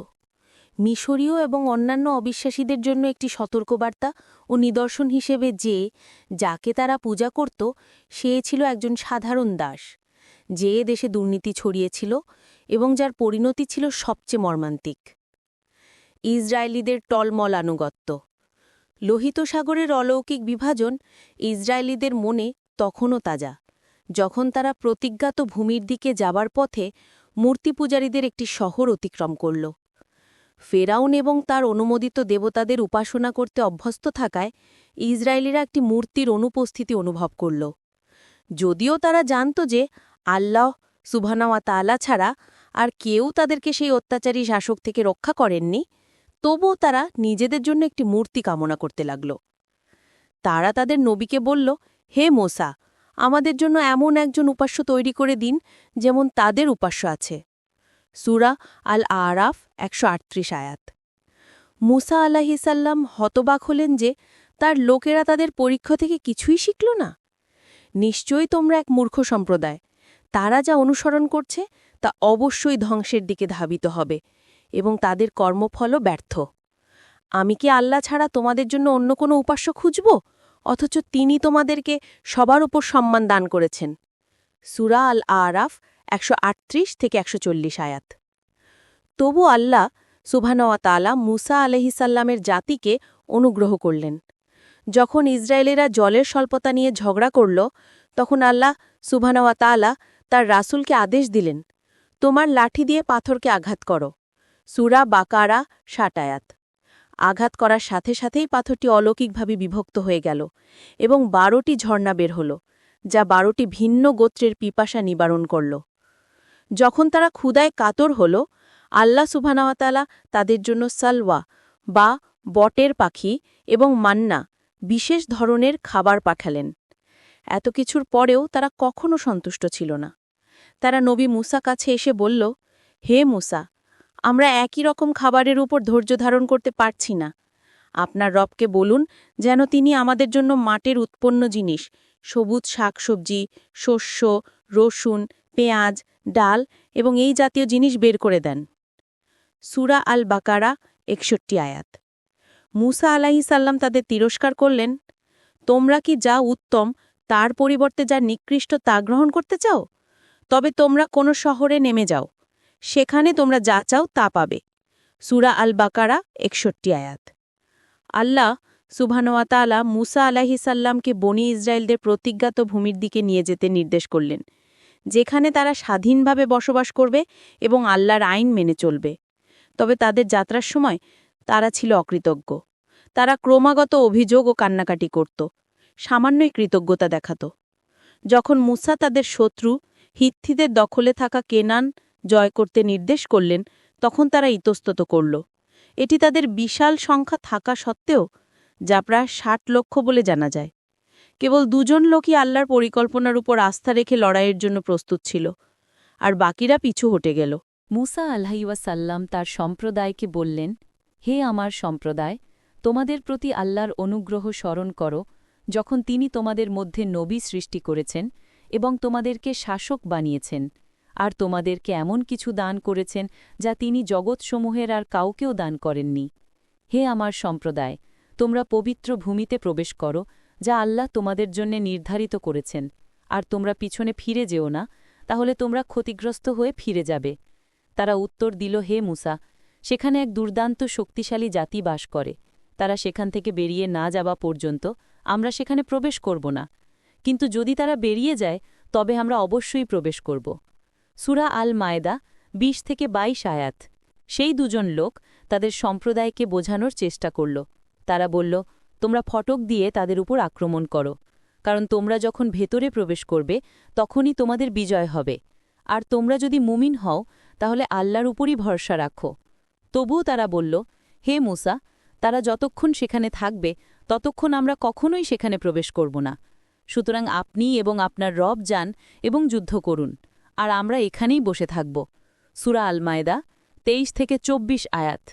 মিশরীয় এবং অন্যান্য অবিশ্বাসীদের জন্য একটি সতর্কবার্তা ও নিদর্শন হিসেবে যে, যাকে তারা পূজা করত, সে ছিল একজন সাধারণ দাস, যে দেশে দুর্নীতি ছড়িয়েছিল এবং যার পরিণতি ছিল সবচেয়ে মর্মান্তিক। ইসরায়েলিদের টলমল আনুগত্য। লোহিত সাগরের অলৌকিক বিভাজন ইসরায়েলিদের মনে তখনও তাজা, যখন তারা প্রতিজ্ঞাত ভূমির দিকে যাবার পথে মূর্তিপূজারীদের একটি শহর অতিক্রম করল। ফেরাউন এবং তার অনুমোদিত দেবতাদের উপাসনা করতে অভ্যস্ত থাকায় ইসরায়েলিরা একটি মূর্তির অনুপস্থিতি অনুভব করল। যদিও তারা জানত যে আল্লাহ সুবহানাহু তাআলা ছাড়া আর কেউ তাদেরকে সেই অত্যাচারী শাসক থেকে রক্ষা করেননি, তবুও তারা নিজেদের জন্য একটি মূর্তি কামনা করতে লাগল। তারা তাদের নবীকে বলল, হে মূসা, আমাদের জন্য এমন একজন উপাস্য তৈরি করে দিন যেমন তাদের উপাস্য আছে। সূরা আল আরাফ ১৩৮ আয়াত। মুসা আলাইহিসাল্লাম হতবাক হলেন যে তার লোকেরা তাদের পরীক্ষা থেকে কিছুই শিখল না। নিশ্চয়ই তোমরা এক মূর্খ সম্প্রদায়, তারা যা অনুসরণ করছে তা অবশ্যই ধ্বংসের দিকে ধাবিত হবে এবং তাদের কর্মফলও ব্যর্থ। আমি কি আল্লাহ ছাড়া তোমাদের জন্য অন্য কোনো উপাস্য খুঁজব, অথচ তিনি তোমাদেরকে সবার উপর সম্মান দান করেছেন। সূরা আল আরাফ ১৩৮ থেকে ১৪০ আয়াত। তবু আল্লাহ সুবহানাহু ওয়া তাআলা মুসা আলাইহিসাল্লামের জাতিকে অনুগ্রহ করলেন। যখন ইসরায়েলেরা জলের স্বল্পতা নিয়ে ঝগড়া করল, তখন আল্লাহ সুবহানাহু ওয়া তাআলা তার রাসূলকে আদেশ দিলেন, তোমার লাঠি দিয়ে পাথরকে আঘাত করো। সূরা বাকারা ৬০ আয়াত। আঘাত করার সাথে সাথেই পাথরটি অলৌকিকভাবে বিভক্ত হয়ে গেল এবং ১২টি ঝর্ণা বের হল, যা ১২টি ভিন্ন গোত্রের পিপাসা নিবারণ করল। যখন তারা ক্ষুধায় কাতর হল, আল্লাহ সুবহানাহু ওয়া তাআলা তাদের জন্য সালওয়া বা বটের পাখি এবং মান্না বিশেষ ধরনের খাবার পাঠালেন। এত কিছুর পরেও তারা কখনো সন্তুষ্ট ছিল না। তারা নবী মুসা কাছে এসে বলল, হে মুসা, আমরা একই রকম খাবারের উপর ধৈর্য ধারণ করতে পারছি না। আপনার রবকে বলুন যেন তিনি আমাদের জন্য মাঠের উৎপন্ন জিনিস, সবুজ শাকসবজি, শস্য, রসুন, পেঁয়াজ, ডাল এবং এই জাতীয় জিনিস বের করে দেন। সূরা আল বাকারা ৬১ আয়াত। মুসা আলাইহিসাল্লাম তাদের তিরস্কার করলেন, তোমরা কি যা উত্তম তার পরিবর্তে যা নিকৃষ্ট তা গ্রহণ করতে চাও? তবে তোমরা কোনো শহরে নেমে যাও, সেখানে তোমরা যা চাও তা পাবে। সূরা আল বাকারা ৬১ আয়াত। আল্লাহ সুবহানাহু ওয়া তাআলা মুসা আলাইহিসাল্লামকে বনী ইসরায়েলদের প্রতিজ্ঞাত ভূমির দিকে নিয়ে যেতে নির্দেশ করলেন, যেখানে তারা স্বাধীনভাবে বসবাস করবে এবং আল্লাহর আইন মেনে চলবে। তবে তাদের যাত্রার সময় তারা ছিল অকৃতজ্ঞ। তারা ক্রমাগত অভিযোগ ও কান্নাকাটি করত, সামান্যই কৃতজ্ঞতা দেখাত। যখন মুসা তাদের শত্রু হিথিদের দখলে থাকা কেনান জয় করতে নির্দেশ করলেন, তখন তারা ইতস্তত করল। এটি তাদের বিশাল সংখ্যা থাকা সত্ত্বেও, যা প্রায় ৬০ লক্ষ বলে জানা যায়। কেবল ২ জন লোকই আল্লাহর পরিকল্পনার উপর আস্থা রেখে লড়াইয়ের জন্য প্রস্তুত ছিল, আর বাকিরা পিছু হটে গেল। মুসা আলাইহিসাল্লাম তার সম্প্রদায়কে বললেন, হে আমার সম্প্রদায়, তোমাদের প্রতি আল্লাহর অনুগ্রহ স্মরণ করো, যখন তিনি তোমাদের মধ্যে নবী সৃষ্টি করেছেন এবং তোমাদেরকে শাসক বানিয়েছেন, আর তোমাদেরকে এমন কিছু দান করেছেন যা তিনি জগৎসমূহের আর কাউকেও দান করেননি। হে আমার সম্প্রদায়, তোমরা পবিত্র ভূমিতে প্রবেশ করো, যা আল্লাহ তোমাদের জন্য নির্ধারিত করেছেন, আর তোমরা পিছনে ফিরে যেও না, তাহলে তোমরা ক্ষতিগ্রস্ত হয়ে ফিরে যাবে। তারা উত্তর দিল, হে মুসা, সেখানে এক দুর্দান্ত শক্তিশালী জাতি বাস করে। তারা সেখান থেকে বেরিয়ে না যাওয়া পর্যন্ত আমরা সেখানে প্রবেশ করব না, কিন্তু যদি তারা বেরিয়ে যায় তবে আমরা অবশ্যই প্রবেশ করব। সূরা আল মায়েদা ২০ থেকে ২২ আয়াত। সেই ২ জন লোক তাদের সম্প্রদায়কে বোঝানোর চেষ্টা করল। তারা বলল, তোমরা ফটক দিয়ে তাদের উপর আক্রমণ করো, কারণ তোমরা যখন ভেতরে প্রবেশ করবে তখনই তোমাদের বিজয় হবে, আর তোমরা যদি মুমিন হও তাহলে আল্লাহর উপরই ভরসা রাখো। তবুও তারা বলল, হে মুসা, তারা যতক্ষণ সেখানে থাকবে ততক্ষণ আমরা কখনোই সেখানে প্রবেশ করব না। সুতরাং আপনি এবং আপনার রব যান এবং যুদ্ধ করুন, আর আমরা এখানেই বসে থাকব। সূরা আল মায়েদা ২৩ থেকে ২৪ আয়াত।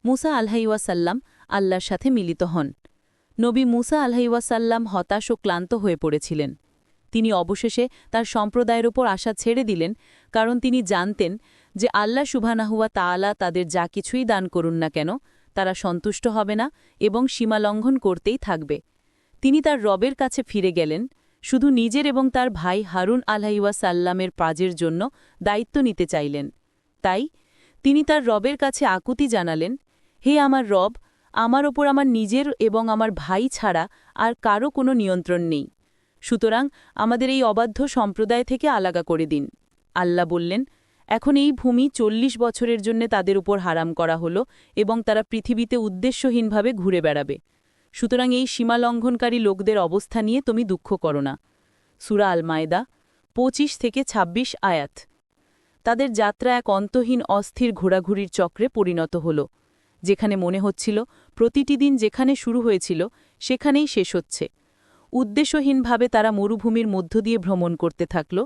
মুসা আলাইহিসাল্লাম আল্লাহর সাথে মিলিত হন। নবী মুসা আলাইহিসাল্লাম হতাশ ও ক্লান্ত হয়ে পড়েছিলেন। তিনি অবশেষে তার সম্প্রদায়ের ওপর আশা ছেড়ে দিলেন, কারণ তিনি জানতেন যে আল্লাহ সুবহানাহু ওয়া তাআলা তাদের যা কিছুই দান করুন না কেন, তারা সন্তুষ্ট হবে না এবং সীমালঙ্ঘন করতেই থাকবে। তিনি তার রবের কাছে ফিরে গেলেন, শুধু নিজের এবং তার ভাই হারুন আলাইহিসাল্লামের কাজের জন্য দায়িত্ব নিতে চাইলেন। তাই তিনি তার রবের কাছে আকুতি জানালেন, হে আমার রব, আমার ওপর আমার নিজের এবং আমার ভাই ছাড়া আর কারও কোনো নিয়ন্ত্রণ নেই। সুতরাং আমাদের এই অবাধ্য সম্প্রদায় থেকে আলাদা করে দিন। আল্লাহ বললেন, এখন এই ভূমি ৪০ বছরের জন্য তাদের উপর হারাম করা হলো এবং তারা পৃথিবীতে উদ্দেশ্যহীনভাবে ঘুরে বেড়াবে। সুতরাং এই সীমালঙ্ঘনকারী লোকদের অবস্থা নিয়ে তুমি দুঃখ করো না। সূরা আল মায়েদা ২৫ থেকে ২৬ আয়াত। তাদের যাত্রা এক অন্তহীন অস্থির ঘোরাঘুরির চক্রে পরিণত হল, যেখানে মনে হচ্ছিল প্রতিটি দিন যেখানে শুরু হয়েছিল সেখানেই শেষ হচ্ছে। উদ্দেশ্যহীনভাবে তারা মরুভূমির মধ্য দিয়ে ভ্রমণ করতে থাকল,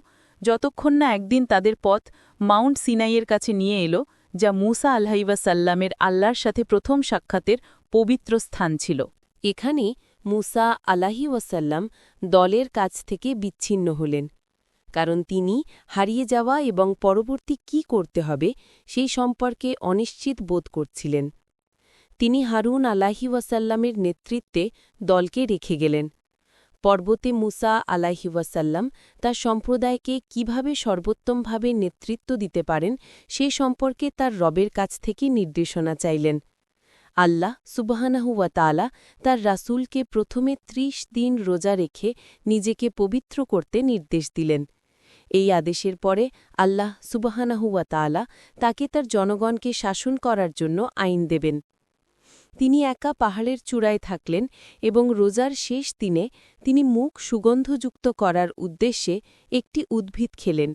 যতক্ষণ না একদিন তাদের পথ মাউন্ট সিনাইয়ের কাছে নিয়ে এলো, যা মুসা আলাইহিওয়াসাল্লামের আল্লাহর সাথে প্রথম সাক্ষাতের পবিত্র স্থান ছিল। এখানে মুসা আলাইহিওয়াসাল্লাম দলের কাছ থেকে বিচ্ছিন্ন হলেন, কারণ তিনি হারিয়ে যাওয়া এবং পরবর্তী কি করতে হবে সেই সম্পর্কে অনিশ্চিত বোধ করছিলেন। তিনি হারুন আলাইহিওয়াসাল্লামের নেতৃত্বে দলকে রেখে গেলেন। পর্বতে মুসা আলাইহিওয়াসাল্লাম তার সম্প্রদায়কে কিভাবে সর্বোত্তমভাবে নেতৃত্ব দিতে পারেন সে সম্পর্কে তার রবের কাছ থেকে নির্দেশনা চাইলেন। আল্লাহ সুবহানাহু ওয়া তাআলা তার রাসূলকে প্রথমে ৩০ দিন রোজা রেখে নিজেকে পবিত্র করতে নির্দেশ দিলেন। এই আদেশের পরে আল্লাহ সুবহানাহু ওয়া তাআলা তাকে তার জনগণকে শাসন করার জন্য আইন দেবেন। তিনি একা পাহাড়ের চূড়ায় থাকলেন এবং রোজার শেষ দিনে তিনি মুখ সুগন্ধযুক্ত করার উদ্দেশ্যে একটি উদ্ভিদ খেলেন।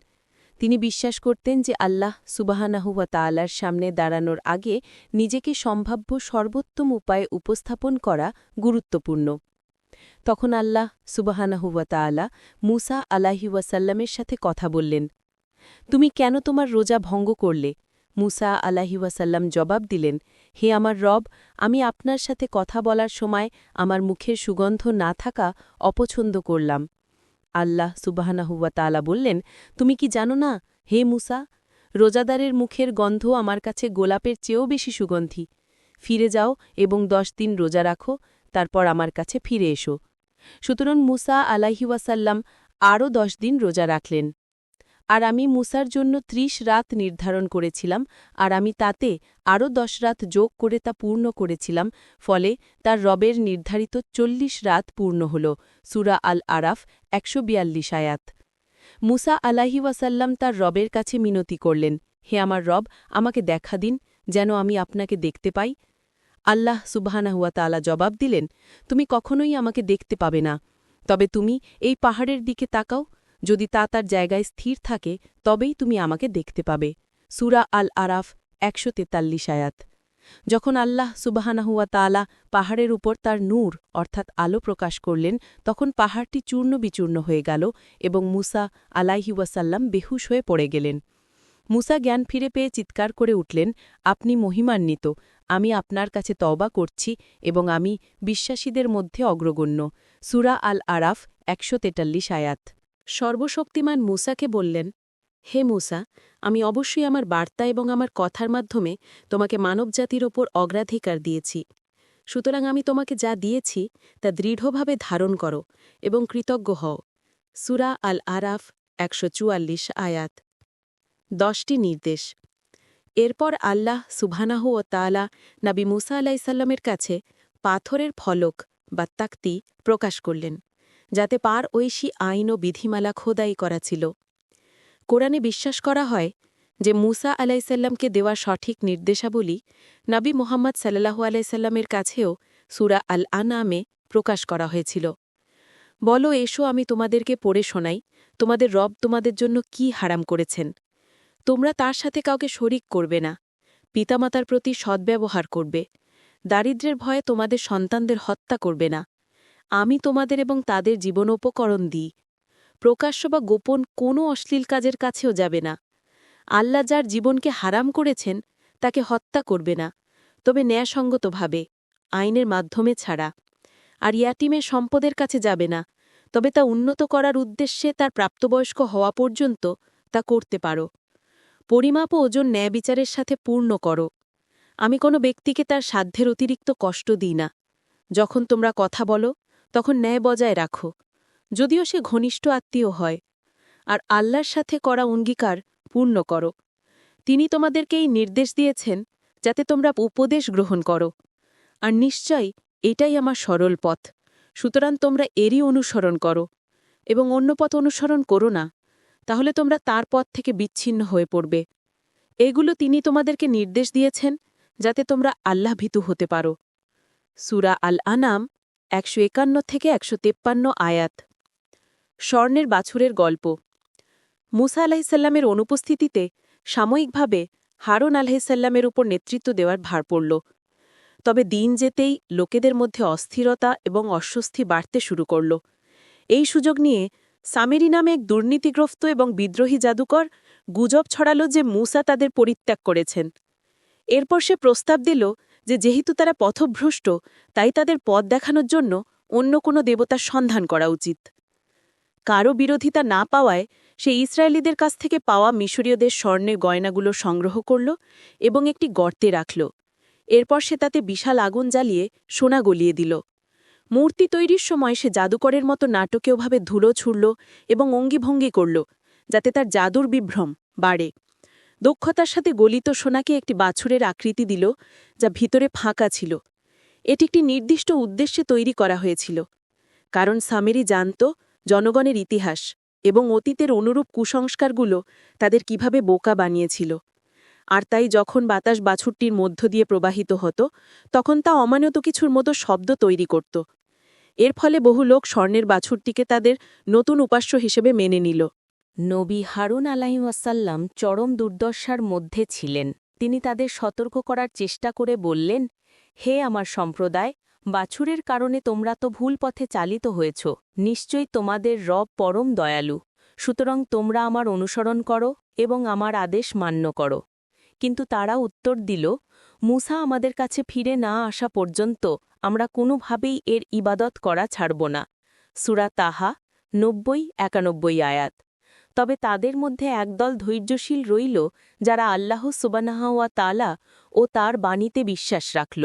তিনি বিশ্বাস করতেন যে আল্লাহ সুবহানাহু ওয়া তাআলার সামনে দাঁড়ানোর আগে নিজেকে সম্ভাব্য সর্বোত্তম উপায়ে উপস্থাপন করা গুরুত্বপূর্ণ। তখন আল্লাহ সুবহানাহু ওয়া তাআলা মুসা আলাইহিওয়াসাল্লামের সাথে কথা বললেন, তুমি কেন তোমার রোজা ভঙ্গ করলে? মুসা আলাইহিওয়াসাল্লাম জবাব দিলেন, হে আমার রব, আমি আপনার সাথে কথা বলার সময় আমার মুখের সুগন্ধ না থাকা অপছন্দ করলাম। আল্লাহ সুবহানাহু ওয়া তাআলা বললেন, তুমি কি জানো না, হে মুসা, রোজাদারের মুখের গন্ধ আমার কাছে গোলাপের চেয়েও বেশি সুগন্ধি। ফিরে যাও এবং 10 দিন রোজা রাখো, তারপর আমার কাছে ফিরে এসো। সুতরাং মুসা আলাইহিওয়াসাল্লাম আরও 10 দিন রোজা রাখলেন। আর আমি মুসার জন্য 30 রাত নির্ধারণ করেছিলাম, আর আমি তাতে আরও 10 রাত যোগ করে তা পূর্ণ করেছিলাম, ফলে তার রবের নির্ধারিত 40 রাত পূর্ণ হল। সূরা আল আরাফ 142 আয়াত। মুসা আলাইহিওয়াসাল্লাম তার রবের কাছে মিনতি করলেন, হে আমার রব, আমাকে দেখা দিন, যেন আমি আপনাকে দেখতে পাই। আল্লাহ সুবহানাহু ওয়া তাআলা জবাব দিলেন, তুমি কখনোই আমাকে দেখতে পাবে না, তবে তুমি এই পাহাড়ের দিকে তাকাও, যদি তা তার জায়গায় স্থির থাকে তবেই তুমি আমাকে দেখতে পাবে। সূরা আল আরাফ 143 আয়াত। যখন আল্লাহ সুবহানাহু ওয়া তাআলা পাহাড়ের উপর তার নূর অর্থাৎ আলো প্রকাশ করলেন, তখন পাহাড়টি চূর্ণ বিচূর্ণ হয়ে গেল এবং মুসা আলাইহিওয়াসাল্লাম বেহুশ হয়ে পড়ে গেলেন। মুসা জ্ঞান ফিরে পেয়ে চিৎকার করে উঠলেন, আপনি মহিমান্বিত, আমি আপনার কাছে তওবা করছি এবং আমি বিশ্বাসীদের মধ্যে অগ্রগণ্য। সূরা আল আরাফ 143 আয়াত। সর্বশক্তিমান মুসাকে বললেন, হে মুসা, আমি অবশ্যই আমার বার্তা এবং আমার কথার মাধ্যমে তোমাকে মানবজাতির ওপর অগ্রাধিকার দিয়েছি। সুতরাং আমি তোমাকে যা দিয়েছি তা দৃঢ়ভাবে ধারণ করো এবং কৃতজ্ঞ হও। সূরা আল আরাফ 144 আয়াত। 10টি নির্দেশ। এরপর আল্লাহ সুবহানাহু ওয়া তাআলা নবী মুসা আলাইহিসসালামের কাছে পাথরের ফলক বা তাকতি প্রকাশ করলেন, যাতে পার ঐশী আইন ও বিধিমালা খোদাই করা ছিল। কোরআনে বিশ্বাস করা হয় যে মুসা আলাইহিসসালামকে দেওয়া সঠিক নির্দেশাবলী নবী মুহাম্মদ সাল্লাল্লাহু আলাইহিসসালামের কাছেও সূরা আল আনআমে প্রকাশ করা হয়েছিল। বলো, এসো আমি তোমাদেরকে পড়ে শোনাই তোমাদের রব তোমাদের জন্য কি হারাম করেছেন। তোমরা তার সাথে কাউকে শরিক করবে না, পিতামাতার প্রতি সদ্ব্যবহার করবে, দারিদ্র্যের ভয়ে তোমাদের সন্তানদের হত্যা করবে না, আমি তোমাদের এবং তাদের জীবনোপকরণ দিই, প্রকাশ্য বা গোপন কোনো অশ্লীল কাজের কাছেও যাবে না, আল্লাহ যার জীবনকে হারাম করেছেন তাকে হত্যা করবে না, তবে ন্যায়সঙ্গতভাবে, আইনের মাধ্যমে ছাড়া, আর ইয়াটিমের সম্পদের কাছে যাবে না, তবে তা উন্নত করার উদ্দেশ্যে তার প্রাপ্তবয়স্ক হওয়া পর্যন্ত তা করতে পারো। পরিমাপ ও ওজন ন্যায় বিচারের সাথে পূর্ণ করো। আমি কোনো ব্যক্তিকে তার সাধ্যের অতিরিক্ত কষ্ট দিই না। যখন তোমরা কথা বলো তখন ন্যায় বজায় রাখো, যদিও সে ঘনিষ্ঠ আত্মীয় হয়, আর আল্লাহর সাথে করা অঙ্গীকার পূর্ণ করো। তিনি তোমাদেরকে এই নির্দেশ দিয়েছেন যাতে তোমরা উপদেশ গ্রহণ করো, আর নিশ্চয়ই এটাই আমার সরল পথ, সুতরাং তোমরা এরই অনুসরণ করো এবং অন্য পথ অনুসরণ করো না, তাহলে তোমরা তার পথ থেকে বিচ্ছিন্ন হয়ে পড়বে। এগুলো তিনি তোমাদেরকে নির্দেশ দিয়েছেন যাতে তোমরা আল্লাহভীতু হতে পারো। সূরা আল আনাম 151 থেকে 153 আয়াত। স্বর্ণের বাছুরের গল্প। মুসা আলাইহিসসালামের অনুপস্থিতিতে সাময়িকভাবে হারুন আলাইহিসসালামের উপর নেতৃত্ব দেওয়ার ভার পড়ল। তবে দিন যেতেই লোকেদের মধ্যে অস্থিরতা এবং অস্বস্তি বাড়তে শুরু করল। এই সুযোগ নিয়ে সামেরি নামে এক দুর্নীতিগ্রস্ত এবং বিদ্রোহী জাদুকর গুজব ছড়াল যে মূসা তাদের পরিত্যাগ করেছেন। এরপর সে প্রস্তাব দিল যে যেহেতু তারা পথভ্রষ্ট, তাই তাদের পথ দেখানোর জন্য অন্য কোনো দেবতার সন্ধান করা উচিত। কারও বিরোধিতা না পাওয়ায় সে ইসরায়েলিদের কাছ থেকে পাওয়া মিশরীয়দের স্বর্ণের গয়নাগুলো সংগ্রহ করল এবং একটি গর্তে রাখল। এরপর সে তাতে বিশাল আগুন জ্বালিয়ে সোনা গলিয়ে দিল। মূর্তি তৈরির সময় সে জাদুকরের মতো নাটকীয়ভাবে ধুলো ছুড়ল এবং অঙ্গিভঙ্গি করল, যাতে তার জাদুর বিভ্রম বাড়ে। দক্ষতার সাথে গলিত সোনাকে একটি বাছুরের আকৃতি দিল, যা ভিতরে ফাঁকা ছিল। এটি একটি নির্দিষ্ট উদ্দেশ্যে তৈরি করা হয়েছিল, কারণ সামেরি জানত জনগণের ইতিহাস এবং অতীতের অনুরূপ কুসংস্কারগুলো তাদের কিভাবে বোকা বানিয়েছিল। আর তাই যখন বাতাস বাছুরটির মধ্য দিয়ে প্রবাহিত হতো, তখন তা অমানত কিছুর মতো শব্দ তৈরি করত। এর ফলে বহু লোক স্বর্ণের বাছুরটিকে তাদের নতুন উপাস্য হিসেবে মেনে নিল। নবী হারুন আলাইহিওয়াসাল্লাম চরম দুর্দশার মধ্যে ছিলেন। তিনি তাদের সতর্ক করার চেষ্টা করে বললেন, হে আমার সম্প্রদায়, বাছুরের কারণে তোমরা তো ভুল পথে চালিত হয়েছ। নিশ্চয়ই তোমাদের রব পরম দয়ালু, সুতরাং তোমরা আমার অনুসরণ করো এবং আমার আদেশ মান্য করো। কিন্তু তারা উত্তর দিল, মূসা আমাদের কাছে ফিরে না আসা পর্যন্ত আমরা কোনোভাবেই এর ইবাদত করা ছাড়ব না। সূরা তাহা ৯০-৯১ আয়াত। তবে তাদের মধ্যে একদল ধৈর্যশীল রইল, যারা আল্লাহ সুবহানাহু ওয়া তাআলা ও তার বাণীতে বিশ্বাস রাখল।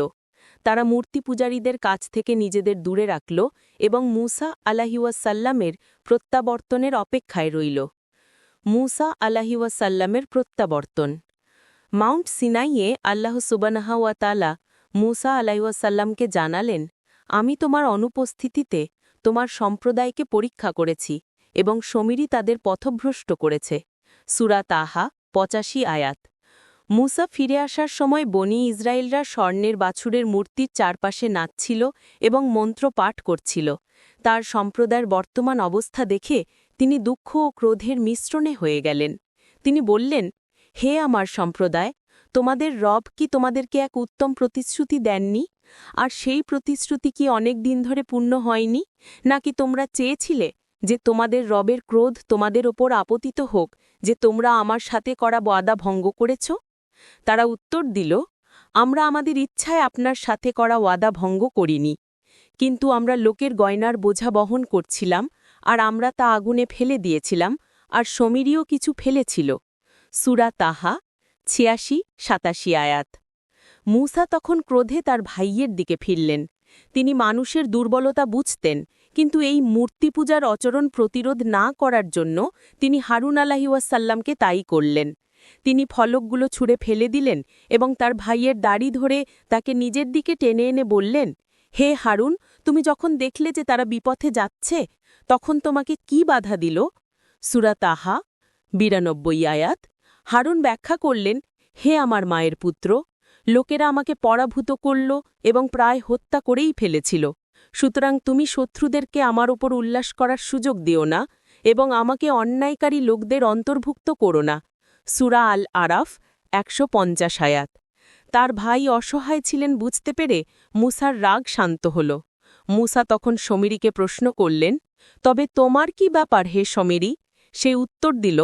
তারা মূর্তি পূজারীদের কাছ থেকে নিজেদের দূরে রাখল এবং মূসা আলাইহিওয়াসাল্লামের প্রত্যাবর্তনের অপেক্ষায় রইল। মূসা আলাইহিওয়াসাল্লামের প্রত্যাবর্তন। মাউন্ট সিনাইয়ে আল্লাহ সুবহানাহু ওয়া তাআলা মূসা আলাইহিওয়াসাল্লামকে জানালেন, আমি তোমার অনুপস্থিতিতে তোমার সম্প্রদায়কে পরীক্ষা করেছি এবং সমীরি তাদের পথভ্রষ্ট করেছে। সূরা তাহা ৮৫ আয়াত। মূসা ফিরে আসার সময় বনি ইসরায়েলরা স্বর্ণের বাছুরের মূর্তির চারপাশে নাচছিল এবং মন্ত্র পাঠ করছিল। তার সম্প্রদায়ের বর্তমান অবস্থা দেখে তিনি দুঃখ ও ক্রোধের মিশ্রণে হয়ে গেলেন। তিনি বললেন, হে আমার সম্প্রদায়, তোমাদের রব কি তোমাদেরকে এক উত্তম প্রতিশ্রুতি দেননি? আর সেই প্রতিশ্রুতি কি অনেক দিন ধরে পূর্ণ হয়নি? নাকি তোমরা চেয়েছিলে যে তোমাদের রবের ক্রোধ তোমাদের ওপর আপতিত হোক, যে তোমরা আমার সাথে করা ওয়াদা ভঙ্গ করেছ? তারা উত্তর দিল, আমরা আমাদের ইচ্ছায় আপনার সাথে করা ওয়াদা ভঙ্গ করিনি, কিন্তু আমরা লোকের গয়নার বোঝা বহন করছিলাম, আর আমরা তা আগুনে ফেলে দিয়েছিলাম, আর সমীরিও কিছু ফেলেছিল। সূরা তাহা ৮৬-৮৭ আয়াত। মূসা তখন ক্রোধে তার ভাইয়ের দিকে ফিরলেন। তিনি মানুষের দুর্বলতা বুঝতেন, কিন্তু এই মূর্তি পূজার আচরণ প্রতিরোধ না করার জন্য তিনি হারুন আলাইহিওয়াসাল্লামকে তাই করলেন। তিনি ফলকগুলো ছুঁড়ে ফেলে দিলেন এবং তার ভাইয়ের দাড়ি ধরে তাকে নিজের দিকে টেনে এনে বললেন, হে হারুন, তুমি যখন দেখলে যে তারা বিপথে যাচ্ছে, তখন তোমাকে কি বাধা দিল? সূরা তাহা ৯২ আয়াত। হারুন ব্যাখ্যা করলেন, হে আমার মায়ের পুত্র, লোকেরা আমাকে পরাভূত করল এবং প্রায় হত্যা করেই ফেলেছিল। সুতরাং তুমি শত্রুদেরকে আমার ওপর উল্লাস করার সুযোগ দিও না এবং আমাকে অন্যায়কারী লোকদের অন্তর্ভুক্ত করো না। সূরা আল আরাফ ১৫০ আয়াত। তার ভাই অসহায় ছিলেন বুঝতে পেরে মূসার রাগ শান্ত হল। মূসা তখন সমীরিকে প্রশ্ন করলেন, তবে তোমার কি ব্যাপার হে সমীরি? সে উত্তর দিল,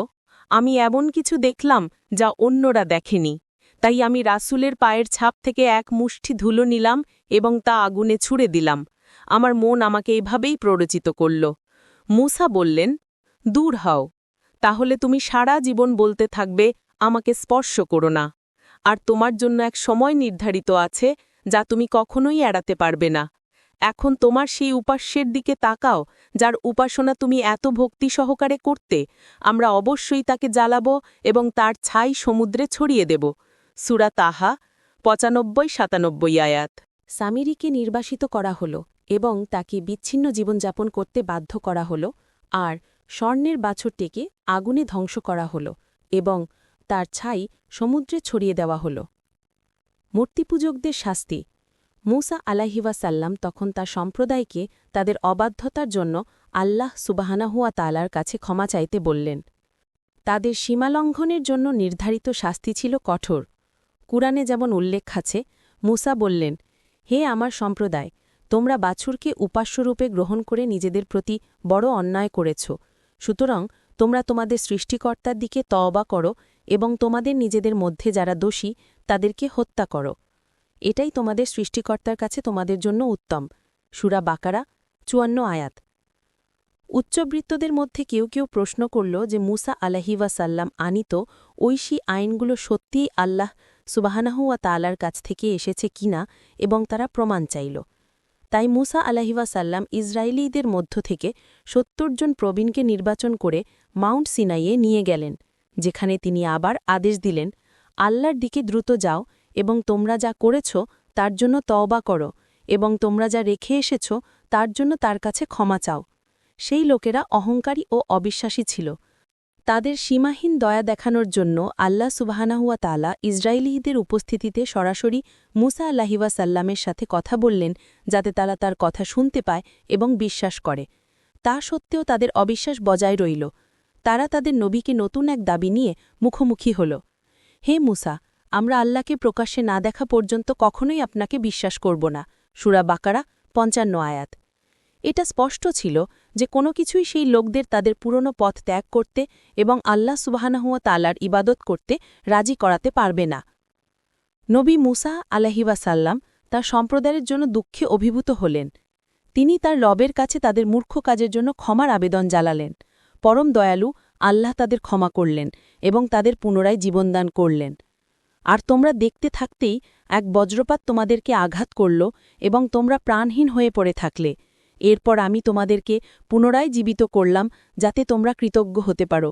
আমি এমন কিছু দেখলাম যা অন্যরা দেখেনি, তাই আমি রাসূলের পায়ের ছাপ থেকে এক মুষ্টি ধুলো নিলাম এবং তা আগুনে ছুঁড়ে দিলাম। আমার মন আমাকে এভাবেই প্ররোচিত করল। মূসা বললেন, দূর হও, তাহলে তুমি সারা জীবন বলতে থাকবে, আমাকে স্পর্শ করো না। আর তোমার জন্য এক সময় নির্ধারিত আছে যা তুমি কখনোই এড়াতে পারবে না। এখন তোমার সেই উপাস্যের দিকে তাকাও, যার উপাসনা তুমি এত ভক্তি সহকারে করতে। আমরা অবশ্যই তাকে জ্বালাব এবং তার ছাই সমুদ্রে ছড়িয়ে দেব। সূরা তাহা ৯৫-৯৭ আয়াত। সামিরিকে নির্বাসিত করা হল এবং তাকে বিচ্ছিন্ন জীবনযাপন করতে বাধ্য করা হল, আর স্বর্ণের বাছুরটিকে আগুনে ধ্বংস করা হল এবং তার ছাই সমুদ্রে ছড়িয়ে দেওয়া হল। মূর্তিপূজকদের শাস্তি। মূসা আলাইহিওয়াসাল্লাম তখন তার সম্প্রদায়কে তাদের অবাধ্যতার জন্য আল্লাহ সুবহানাহু ওয়া তাআলার কাছে ক্ষমা চাইতে বললেন। তাদের সীমালঙ্ঘনের জন্য নির্ধারিত শাস্তি ছিল কঠোর। কুরআনে যেমন উল্লেখ আছে, মূসা বললেন, হে আমার সম্প্রদায়, তোমরা বাছুরকে উপাস্যরূপে গ্রহণ করে নিজেদের প্রতি বড় অন্যায় করেছ। সুতরাং তোমরা তোমাদের সৃষ্টিকর্তার দিকে তওবা করো এবং তোমাদের নিজেদের মধ্যে যারা দোষী তাদেরকে হত্যা করো। এটাই তোমাদের সৃষ্টিকর্তার কাছে তোমাদের জন্য উত্তম। সূরা বাকারা ৫৪ আয়াত। উচ্চবৃত্তদের মধ্যে কেউ কেউ প্রশ্ন করল যে মুসা আলাইহিওয়াসাল্লাম আনিত ঐশী আইনগুলো সত্যিই আল্লাহ সুবহানাহু ওয়া তাআলার কাছ থেকে এসেছে কিনা এবং তারা প্রমাণ চাইল। তাই মুসা আলাইহিওয়াসাল্লাম ইসরায়েলীদের মধ্য থেকে ৭০ জন প্রবীণকে নির্বাচন করে মাউন্ট সিনাইয়ে নিয়ে গেলেন, যেখানে তিনি আবার আদেশ দিলেন, আল্লাহর দিকে দ্রুত যাও এবং তোমরা যা করেছ তার জন্য তওবা করো এবং তোমরা যা রেখে এসেছ তার জন্য তার কাছে ক্ষমা চাও। সেই লোকেরা অহংকারী ও অবিশ্বাসী ছিল। তাদের সীমাহীন দয়া দেখানোর জন্য আল্লাহ সুবহানাহু ওয়া তাআলা ইসরায়েলীদের উপস্থিতিতে সরাসরি মুসা আলাইহিওয়াসাল্লামের সাথে কথা বললেন, যাতে তারা তার কথা শুনতে পায় এবং বিশ্বাস করে। তা সত্ত্বেও তাদের অবিশ্বাস বজায় রইল। তারা তাদের নবীকে নতুন এক দাবি নিয়ে মুখোমুখি হল। হে মুসা, আমরা আল্লাহকে প্রকাশ্যে না দেখা পর্যন্ত কখনোই আপনাকে বিশ্বাস করব না। সূরা বাকারা ৫৫ আয়াত। এটা স্পষ্ট ছিল যে কোনো কিছুই সেই লোকদের তাদের পুরনো পথ ত্যাগ করতে এবং আল্লাহ সুবহানাহু ওয়া তাআলার ইবাদত করতে রাজি করাতে পারবে না। নবী মুসা আলাইহিওয়াসাল্লাম তার সম্প্রদায়ের জন্য দুঃখে অভিভূত হলেন। তিনি তার রবের কাছে তাদের মূর্খ কাজের জন্য ক্ষমার আবেদন জানালেন। পরম দয়ালু আল্লাহ তাদের ক্ষমা করলেন এবং তাদের পুনরায় জীবনদান করলেন। আর তোমরা দেখতে থাকতেই এক বজ্রপাত তোমাদেরকে আঘাত করল এবং তোমরা প্রাণহীন হয়ে পড়ে থাকলে। এরপর আমি তোমাদেরকে পুনরায় জীবিত করলাম যাতে তোমরা কৃতজ্ঞ হতে পারো।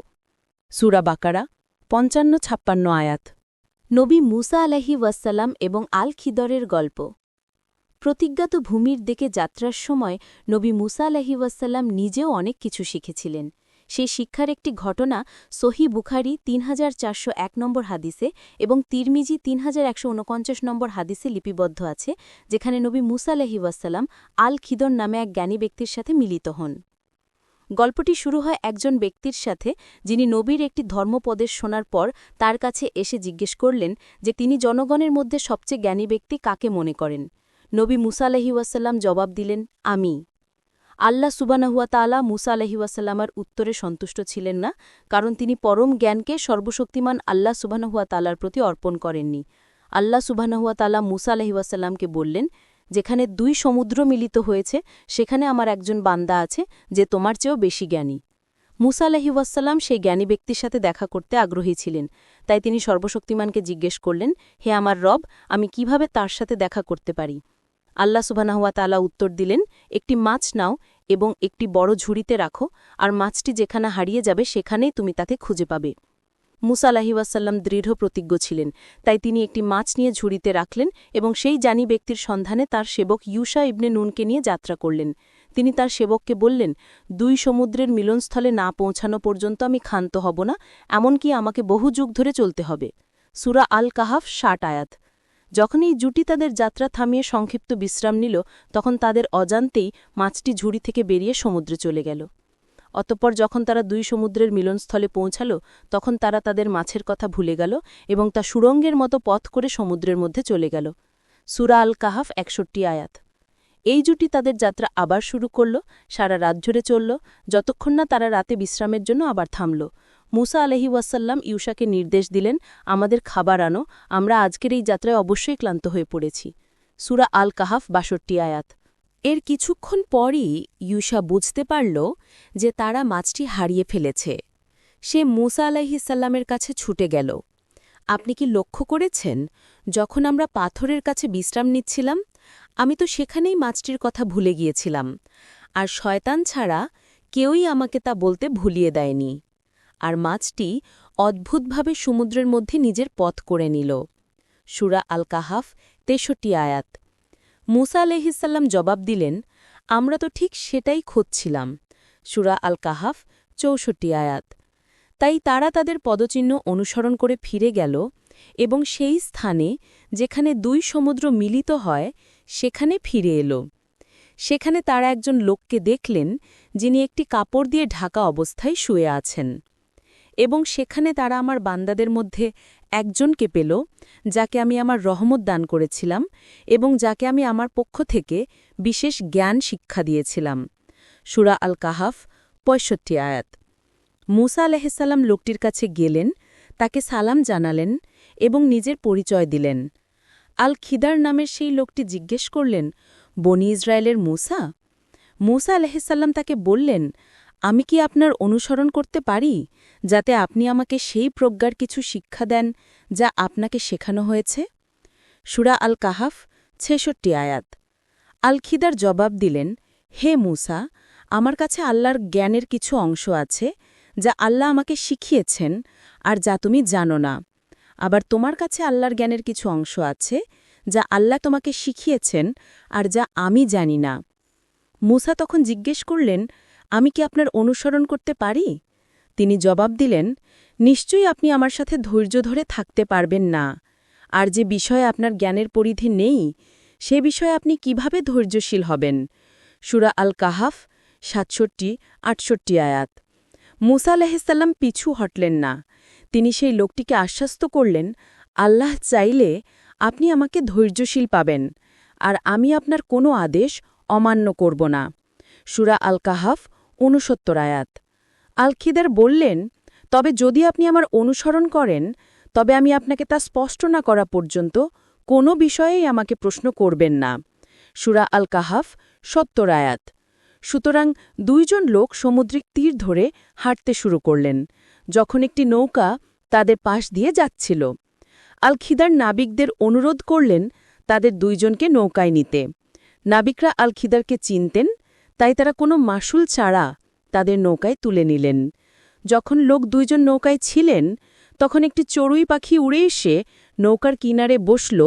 সূরা বাকারা ৫৫-৫৬ আয়াত। নবী মুসা আলাইহিওয়াসাল্লাম এবং আল খিদরের গল্প। প্রতিজ্ঞাত ভূমির দিকে যাত্রার সময় নবী মুসা আলাইহিওয়াসাল্লাম নিজেও অনেক কিছু শিখেছিলেন। সেই শিক্ষার একটি ঘটনা সহিহ বুখারী ৩৪০১ নম্বর হাদিসে এবং তিরমিজি ৩১৪৯ নম্বর হাদিসে লিপিবদ্ধ আছে, যেখানে নবী মুসা আলাইহিওয়াসাল্লাম আল খিদর নামে এক জ্ঞানী ব্যক্তির সাথে মিলিত হন। গল্পটি শুরু হয় একজন ব্যক্তির সাথে, যিনি নবীর একটি ধর্মোপদেশ শোনার পর তার কাছে এসে জিজ্ঞেস করলেন যে তিনি জনগণের মধ্যে সবচেয়ে জ্ঞানী ব্যক্তি কাকে মনে করেন। নবী মুসা আলাইহিওয়াসাল্লাম জবাব দিলেন, আমি। আল্লাহ সুবহানাহু ওয়া তাআলা মুসা আলাইহিওয়াসাল্লামের উত্তরে সন্তুষ্ট ছিলেন না, কারণ তিনি পরম জ্ঞানকে সর্বশক্তিমান আল্লাহ সুবহানাহু ওয়া তাআলার প্রতি অর্পণ করেননি। আল্লাহ সুবহানাহু ওয়া তাআলা মুসা আলাইহিওয়াসাল্লামকে বললেন, যেখানে ২ সমুদ্র মিলিত হয়েছে সেখানে আমার একজন বান্দা আছে যে তোমার চেয়েও বেশি জ্ঞানী। মুসা আলাইহিওয়াসাল্লাম সেই জ্ঞানী ব্যক্তির সাথে দেখা করতে আগ্রহী ছিলেন, তাই তিনি সর্বশক্তিমানকে জিজ্ঞেস করলেন, হে আমার রব, আমি কিভাবে তার সাথে দেখা করতে পারি? আল্লাহ সুবহানাহু ওয়া তাআলা উত্তর দিলেন, একটি মাছ নাও এবং একটি বড় ঝুড়িতে রাখো, আর মাছটি যেখানে হারিয়ে যাবে সেখানেই তুমি তাকে খুঁজে পাবে। মুসা আলাইহিওয়াসাল্লাম দৃঢ় প্রতিজ্ঞ ছিলেন, তাই তিনি একটি মাছ নিয়ে ঝুড়িতে রাখলেন এবং সেই জ্ঞানী ব্যক্তির সন্ধানে তার সেবক ইউশা ইবনে নুনকে নিয়ে যাত্রা করলেন। তিনি তার সেবককে বললেন, ২ সমুদ্রের মিলনস্থলে না পৌঁছানো পর্যন্ত আমি ক্ষান্ত হব না, এমনকি আমাকে বহু যুগ ধরে চলতে হবে। সূরা আল কাহাফ ৬০ আয়াত। যখন এই জুটি তাদের যাত্রা থামিয়ে সংক্ষিপ্ত বিশ্রাম নিল, তখন তাদের অজান্তেই মাছটি ঝুড়ি থেকে বেরিয়ে সমুদ্রে চলে গেল। অতঃপর যখন তারা ২ সমুদ্রের মিলনস্থলে পৌঁছাল, তখন তারা তাদের মাছের কথা ভুলে গেল এবং তা সুড়ঙ্গের মতো পথ করে সমুদ্রের মধ্যে চলে গেল। সূরা আল কাহাফ ৬১ আয়াত। এই জুটি তাদের যাত্রা আবার শুরু করল, সারা রাত জুড়ে চলল, যতক্ষণ না তারা রাতে বিশ্রামের জন্য আবার থামল। মুসা আলাইহিওয়াসাল্লাম ইউশাকে নির্দেশ দিলেন, আমাদের খাবার আনো, আমরা আজকের এই যাত্রায় অবশ্যই ক্লান্ত হয়ে পড়েছি। সূরা আল কাহাফ ৬২ আয়াত। এর কিছুক্ষণ পরই ইউশা বুঝতে পারল যে তারা মাছটি হারিয়ে ফেলেছে। সে মুসা আলাইহিসাল্লামের কাছে ছুটে গেল। আপনি কি লক্ষ্য করেছেন, যখন আমরা পাথরের কাছে বিশ্রাম নিচ্ছিলাম, আমি তো সেখানেই মাছটির কথা ভুলে গিয়েছিলাম, আর শয়তান ছাড়া কেউই আমাকে তা বলতে ভুলিয়ে দেয়নি। আর মাছটি অদ্ভুতভাবে সমুদ্রের মধ্যে নিজের পথ করে নিল। সূরা আল কাহাফ ৬৩ আয়াত। মুসা আলাইহিসাল্লাম জবাব দিলেন, আমরা তো ঠিক সেটাই খুঁজছিলাম। সূরা আল কাহাফ ৬৪ আয়াত। তাই তারা তাদের পদচিহ্ন অনুসরণ করে ফিরে গেল এবং সেই স্থানে যেখানে ২ সমুদ্র মিলিত হয় সেখানে ফিরে এলো। সেখানে তারা একজন লোককে দেখলেন, যিনি একটি কাপড় দিয়ে ঢাকা অবস্থায় শুয়ে আছেন। এবং সেখানে তারা আমার বান্দাদের মধ্যে একজনকে পেল, যাকে আমি আমার রহমত দান করেছিলাম এবং যাকে আমি আমার পক্ষ থেকে বিশেষ জ্ঞান শিক্ষা দিয়েছিলাম। সূরা আল কাহাফ ৬৫ আয়াত। মুসা আলাইহিসসালাম লোকটির কাছে গেলেন, তাকে সালাম জানালেন এবং নিজের পরিচয় দিলেন। আল খিদার নামের সেই লোকটি জিজ্ঞেস করলেন, বনি ইসরায়েলের মুসা? মুসা আলাইহিসসালাম তাকে বললেন, আমি কি আপনার অনুসরণ করতে পারি, যাতে আপনি আমাকে সেই প্রজ্ঞার কিছু শিক্ষা দেন যা আপনাকে শেখানো হয়েছে? সূরা আল কাহাফ ৬৬ আয়াত। আল খিদার জবাব দিলেন, হে মুসা, আমার কাছে আল্লাহর জ্ঞানের কিছু অংশ আছে যা আল্লাহ আমাকে শিখিয়েছেন আর যা তুমি জানো না। আবার তোমার কাছে আল্লাহর জ্ঞানের কিছু অংশ আছে যা আল্লাহ তোমাকে শিখিয়েছেন আর যা আমি জানি না। মুসা তখন জিজ্ঞেস করলেন, আমি কি আপনার অনুসরণ করতে পারি? তিনি জবাব দিলেন, নিশ্চয়ই আপনি আমার সাথে ধৈর্য ধরে থাকতে পারবেন না। আর যে বিষয়ে আপনার জ্ঞানের পরিধি নেই, সে বিষয়ে আপনি কিভাবে ধৈর্যশীল হবেন? সূরা আল কাহাফ ৬৭-৬৮ আয়াত। মুসা আলাইহিসসালাম পিছু হটলেন না। তিনি সেই লোকটিকে আশ্বস্ত করলেন, আল্লাহ চাইলে আপনি আমাকে ধৈর্যশীল পাবেন, আর আমি আপনার কোনো আদেশ অমান্য করব না। সূরা আল কাহাফ ৬৯ আয়াত। আল খিদার বললেন, তবে যদি আপনি আমার অনুসরণ করেন, তবে আমি আপনাকে তা স্পষ্ট না করা পর্যন্ত কোনো বিষয়েই আমাকে প্রশ্ন করবেন না। সূরা আল কাহাফ ৭০ আয়াত। সুতরাং দুইজন লোক সমুদ্রিক তীর ধরে হাঁটতে শুরু করলেন, যখন একটি নৌকা তাদের পাশ দিয়ে যাচ্ছিল। আল খিদার নাবিকদের অনুরোধ করলেন তাদের দুইজনকে নৌকায় নিতে। নাবিকরা আল খিদারকে চিনতেন, তাই তারা কোনো মাশুল ছাড়া তাদের নৌকায় তুলে নিলেন। যখন লোক দুইজন নৌকায় ছিলেন, তখন একটি চড়ুই পাখি উড়ে এসে নৌকার কিনারে বসল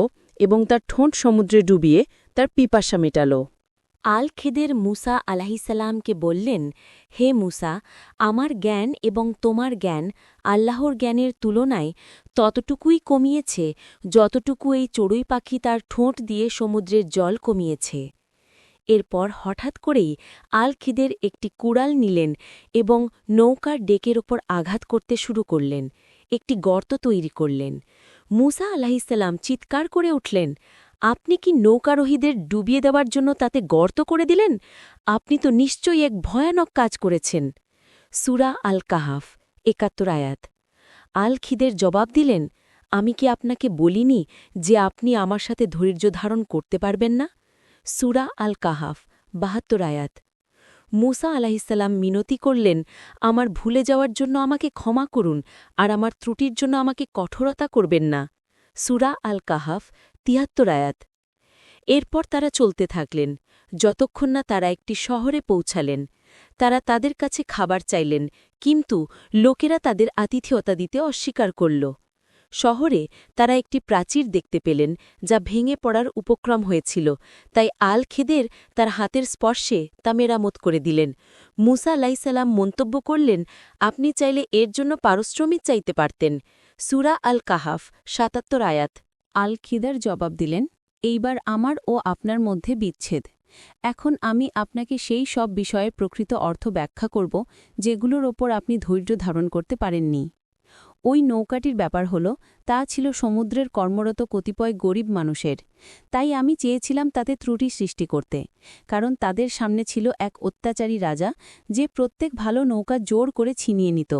এবং তার ঠোঁট সমুদ্রে ডুবিয়ে তার পিপাসা মেটাল। আল খিদের মুসা আলাইহিসসালামকে বললেন, হে মুসা, আমার জ্ঞান এবং তোমার জ্ঞান আল্লাহর জ্ঞানের তুলনায় ততটুকুই কমিয়েছে যতটুকু এই চড়ুই পাখি তার ঠোঁট দিয়ে সমুদ্রের জল কমিয়েছে। এরপর হঠাৎ করেই আল খিদের একটি কুড়াল নিলেন এবং নৌকার ডেকের ওপর আঘাত করতে শুরু করলেন, একটি গর্ত তৈরি করলেন। মুসা আলাইহিসসালাম চিৎকার করে উঠলেন, আপনি কি নৌকারোহীদের ডুবিয়ে দেওয়ার জন্য তাতে গর্ত করে দিলেন? আপনি তো নিশ্চয়ই এক ভয়ানক কাজ করেছেন। সূরা আল কাহাফ ৭১ আয়াত। আল খিদের জবাব দিলেন, আমি কি আপনাকে বলিনি যে আপনি আমার সাথে ধৈর্য ধারণ করতে পারবেন না? সূরা আল কাহাফ ৭২ আয়াত। মুসা আলাইহিসসালাম মিনতি করলেন, আমার ভুলে যাওয়ার জন্য আমাকে ক্ষমা করুন আর আমার ত্রুটির জন্য আমাকে কঠোরতা করবেন না। সূরা আল কাহাফ ৭৩ আয়াত। এরপর তারা চলতে থাকলেন, যতক্ষণ না তারা একটি শহরে পৌঁছালেন। তারা তাদের কাছে খাবার চাইলেন, কিন্তু লোকেরা তাদের আতিথেয়তা দিতে অস্বীকার করল। শহরে তারা একটি প্রাচীর দেখতে পেলেন যা ভেঙে পড়ার উপক্রম হয়েছিল, তাই আল খিদের তার হাতের স্পর্শে তা মেরামত করে দিলেন। মুসা আলাইহিসসালাম মন্তব্য করলেন, আপনি চাইলে এর জন্য পারিশ্রমিক চাইতে পারতেন। সূরা আল কাহাফ ৭৭ আয়াত। আল খিদার জবাব দিলেন, এইবার আমার ও আপনার মধ্যে বিচ্ছেদ। এখন আমি আপনাকে সেই সব বিষয়ের প্রকৃত অর্থ ব্যাখ্যা করব যেগুলোর ওপর আপনি ধৈর্য ধারণ করতে পারেননি। ওই নৌকাটির ব্যাপার হল, তা ছিল সমুদ্রের কর্মরত কতিপয় গরিব মানুষের। তাই আমি চেয়েছিলাম তাতে ত্রুটি সৃষ্টি করতে, কারণ তাদের সামনে ছিল এক অত্যাচারী রাজা যে প্রত্যেক ভালো নৌকা জোর করে ছিনিয়ে নিত।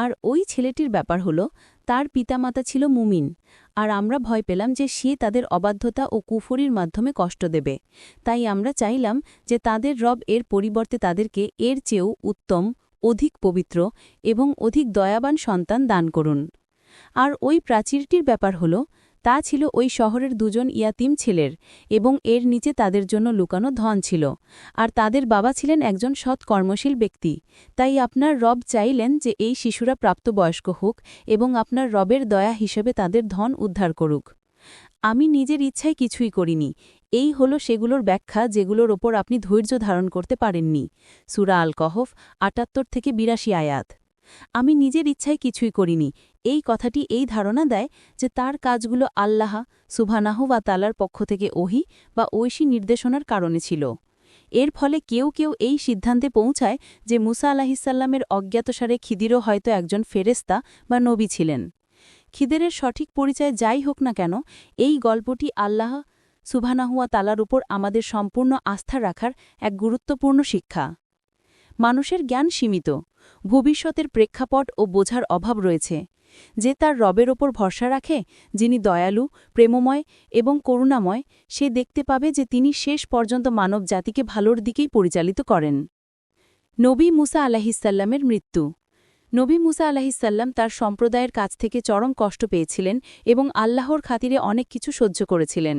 আর ওই ছেলেটির ব্যাপার হল, তার পিতামাতা ছিল মুমিন, আর আমরা ভয় পেলাম যে সে তাদের অবাধ্যতা ও কুফরির মাধ্যমে কষ্ট দেবে। তাই আমরা চাইলাম যে তাদের রব এর পরিবর্তে তাদেরকে এর চেয়েও উত্তম, অধিক পবিত্র এবং অধিক দয়াবান সন্তান দান করুন। আর ওই প্রাচীরটির ব্যাপার হল, তা ছিল ওই শহরের দুজন ইয়াতিম ছেলের, এবং এর নিচে তাদের জন্য লুকানো ধন ছিল, আর তাদের বাবা ছিলেন একজন সৎ কর্মশীল ব্যক্তি। তাই আপনার রব চাইলেন যে এই শিশুরা প্রাপ্তবয়স্ক হোক এবং আপনার রবের দয়া হিসেবে তাদের ধন উদ্ধার করুক। আমি নিজের ইচ্ছায় কিছুই করিনি। এই হল সেগুলোর ব্যাখ্যা যেগুলোর ওপর আপনি ধৈর্য ধারণ করতে পারেননি। সূরা আল কহফ ৭৮-৮২ আয়াত। আমি নিজের ইচ্ছায় কিছুই করিনি, এই কথাটি এই ধারণা দেয় যে তার কাজগুলো আল্লাহ সুবহানাহু ওয়া তাআলার পক্ষ থেকে ওহী বা ঐশী নির্দেশনার কারণে ছিল। এর ফলে কেউ কেউ এই সিদ্ধান্তে পৌঁছায় যে মুসা আলাইহিসসালামের অজ্ঞাতসারে খিদিরও হয়তো একজন ফেরেশতা বা নবী ছিলেন। খিদেরের সঠিক পরিচয় যাই হোক না কেন, এই গল্পটি আল্লাহ সুবহানাহু ওয়া তাআলার উপর আমাদের সম্পূর্ণ আস্থা রাখার এক গুরুত্বপূর্ণ শিক্ষা। মানুষের জ্ঞান সীমিত, ভবিষ্যতের প্রেক্ষাপট ও বোঝার অভাব রয়েছে। যে তার রবের ওপর ভরসা রাখে, যিনি দয়ালু, প্রেমময় এবং করুণাময়, সে দেখতে পাবে যে তিনি শেষ পর্যন্ত মানব জাতিকে ভালোর দিকেই পরিচালিত করেন। নবী মুসা আলাহিসাল্লামের মৃত্যু। নবী মুসা আলাহিসাল্লাম তার সম্প্রদায়ের কাছ থেকে চরম কষ্ট পেয়েছিলেন এবং আল্লাহর খাতিরে অনেক কিছু সহ্য করেছিলেন।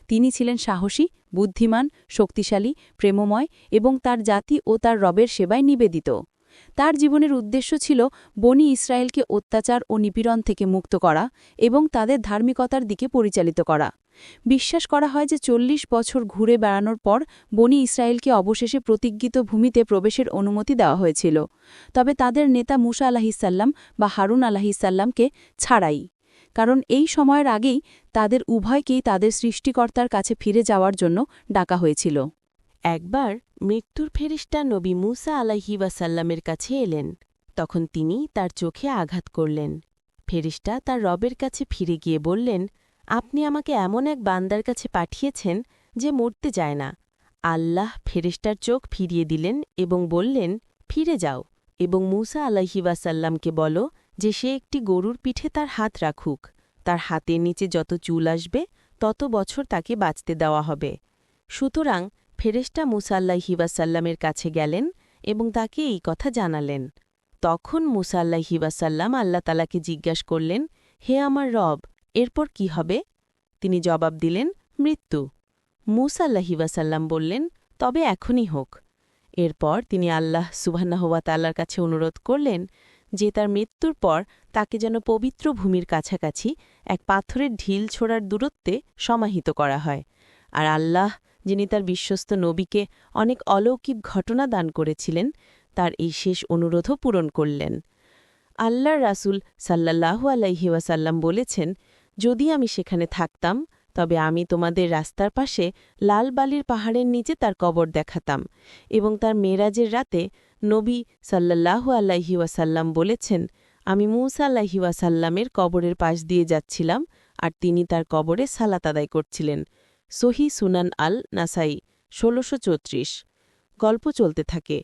তিনি ছিলেন সাহসী, বুদ্ধিমান, শক্তিশালী, প্রেমময় এবং তার জাতি ও তার রবের সেবায় নিবেদিত। তার জীবনের উদ্দেশ্য ছিল বনি ইসরায়েলকে অত্যাচার ও নিপীড়ন থেকে মুক্ত করা এবং তাদের ধার্মিকতার দিকে পরিচালিত করা। বিশ্বাস করা হয় যে ৪০ বছর ঘুরে বেড়ানোর পর বনি ইসরায়েলকে অবশেষে প্রতিজ্ঞিত ভূমিতে প্রবেশের অনুমতি দেওয়া হয়েছিল, তবে তাদের নেতা মুসা আলাহিসাল্লাম বা হারুন আলাহিসাল্লামকে ছাড়াই, কারণ এই সময়ের আগেই তাদের উভয়কেই তাদের সৃষ্টিকর্তার কাছে ফিরে যাওয়ার জন্য ডাকা হয়েছিল। একবার মৃত্যুর ফেরেশতা নবী মুসা আলাইহি ওয়াসাল্লামের কাছে এলেন। তখন তিনি তার চোখে আঘাত করলেন। ফেরেশতা তার রবের কাছে ফিরে গিয়ে বললেন, আপনি আমাকে এমন এক বান্দার কাছে পাঠিয়েছেন যে মরতে যায় না। আল্লাহ ফেরেশতার চোখ ফিরিয়ে দিলেন এবং বললেন, ফিরে যাও এবং মুসা আলাইহি ওয়াসাল্লামকে বলো যে সে একটি গরুর পিঠে তার হাত রাখুক। তার হাতের নিচে যত চুল আসবে তত বছর তাকে বাঁচতে দেওয়া হবে। সুতরাং ফেরেশতা মুসা আলাইহি ওয়াসাল্লামের কাছে গেলেন এবং তাকে এই কথা জানালেন। তখন মুসা আলাইহি ওয়াসাল্লাম আল্লাহ তাআলাকে জিজ্ঞাসা করলেন, হে আমার রব, এরপর কি হবে? তিনি জবাব দিলেন, মৃত্যু। মুসা আলাইহি ওয়াসাল্লাম বললেন, তবে এখনই হোক। এরপর তিনি আল্লাহ সুবহানাহু ওয়া তাআলার কাছে অনুরোধ করলেন যে তার মৃত্যুর পর তাকে যেন পবিত্র ভূমির কাছাকাছি এক পাথরের ঢিল ছোড়ার দূরত্বে সমাহিত করা হয়। আর আল্লাহ, যিনি তার বিশ্বস্ত নবীকে অনেক অলৌকিক ঘটনা দান করেছিলেন, তার এই শেষ অনুরোধও পূরণ করলেন। আল্লাহর রাসূল সাল্লাল্লাহু আলাইহি ওয়াসাল্লাম বলেছেন, যদি আমি সেখানে থাকতাম তবে আমি তোমাদের রাস্তার পাশে লাল বালির পাহাড়ের নিচে তার কবর দেখাতাম। এবং তার মেরাজের রাতে নবী সাল্লাল্লাহু আলাইহি ওয়াসাল্লাম বলেছেন, আমি মুসা আলাইহি ওয়াসাল্লামের কবরের পাশ দিয়ে যাচ্ছিলাম আর তিনি তার কবরে সালাত আদায় করছিলেন। সহি সুনান আল নাসাই ১৬৩৪। গল্প চলতে থাকে।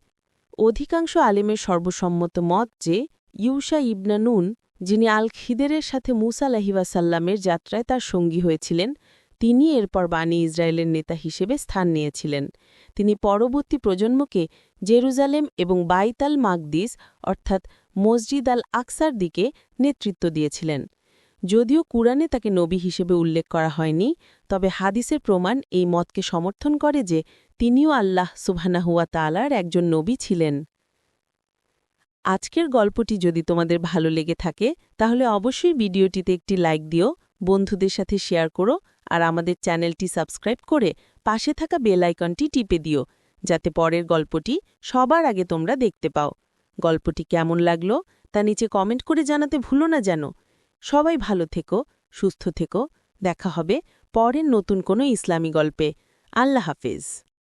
অধিকাংশ আলেমের সর্বসম্মত মত যে ইউশা ইবনা নুন, যিনি আল খিদেরের সাথে মুসা আলাইহি ওয়াসাল্লামের যাত্রায় তার সঙ্গী হয়েছিলেন, তিনি এরপর বানি ইসরায়েলের নেতা হিসেবে স্থান নিয়েছিলেন। তিনি পরবর্তী প্রজন্মকে জেরুজালেম এবং বাইত আল মাকদিস অর্থাৎ মসজিদ আল আকসার দিকে নেতৃত্ব দিয়েছিলেন। যদিও কুরআনে তাকে নবী হিসেবে উল্লেখ করা হয়নি, তবে হাদিসের প্রমাণ এই মতকে সমর্থন করে যে তিনিও আল্লাহ সুবহানাহু ওয়া তাআলার একজন নবী ছিলেন। আজকের গল্পটি যদি তোমাদের ভালো লেগে থাকে তাহলে অবশ্যই ভিডিওটিতে একটি লাইক দিও, বন্ধুদের সাথে শেয়ার করো আর আমাদের চ্যানেলটি সাবস্ক্রাইব করে পাশে থাকা বেল আইকনটি টিপে দিও, যাতে পরের গল্পটি সবার আগে তোমরা দেখতে পাও। গল্পটি কেমন লাগলো তা নিচে কমেন্ট করে জানাতে ভুলো না যেন। সবাই ভালো থেকো, সুস্থ থেকো। দেখা হবে পরের নতুন কোনো ইসলামী গল্পে। আল্লাহ হাফেজ।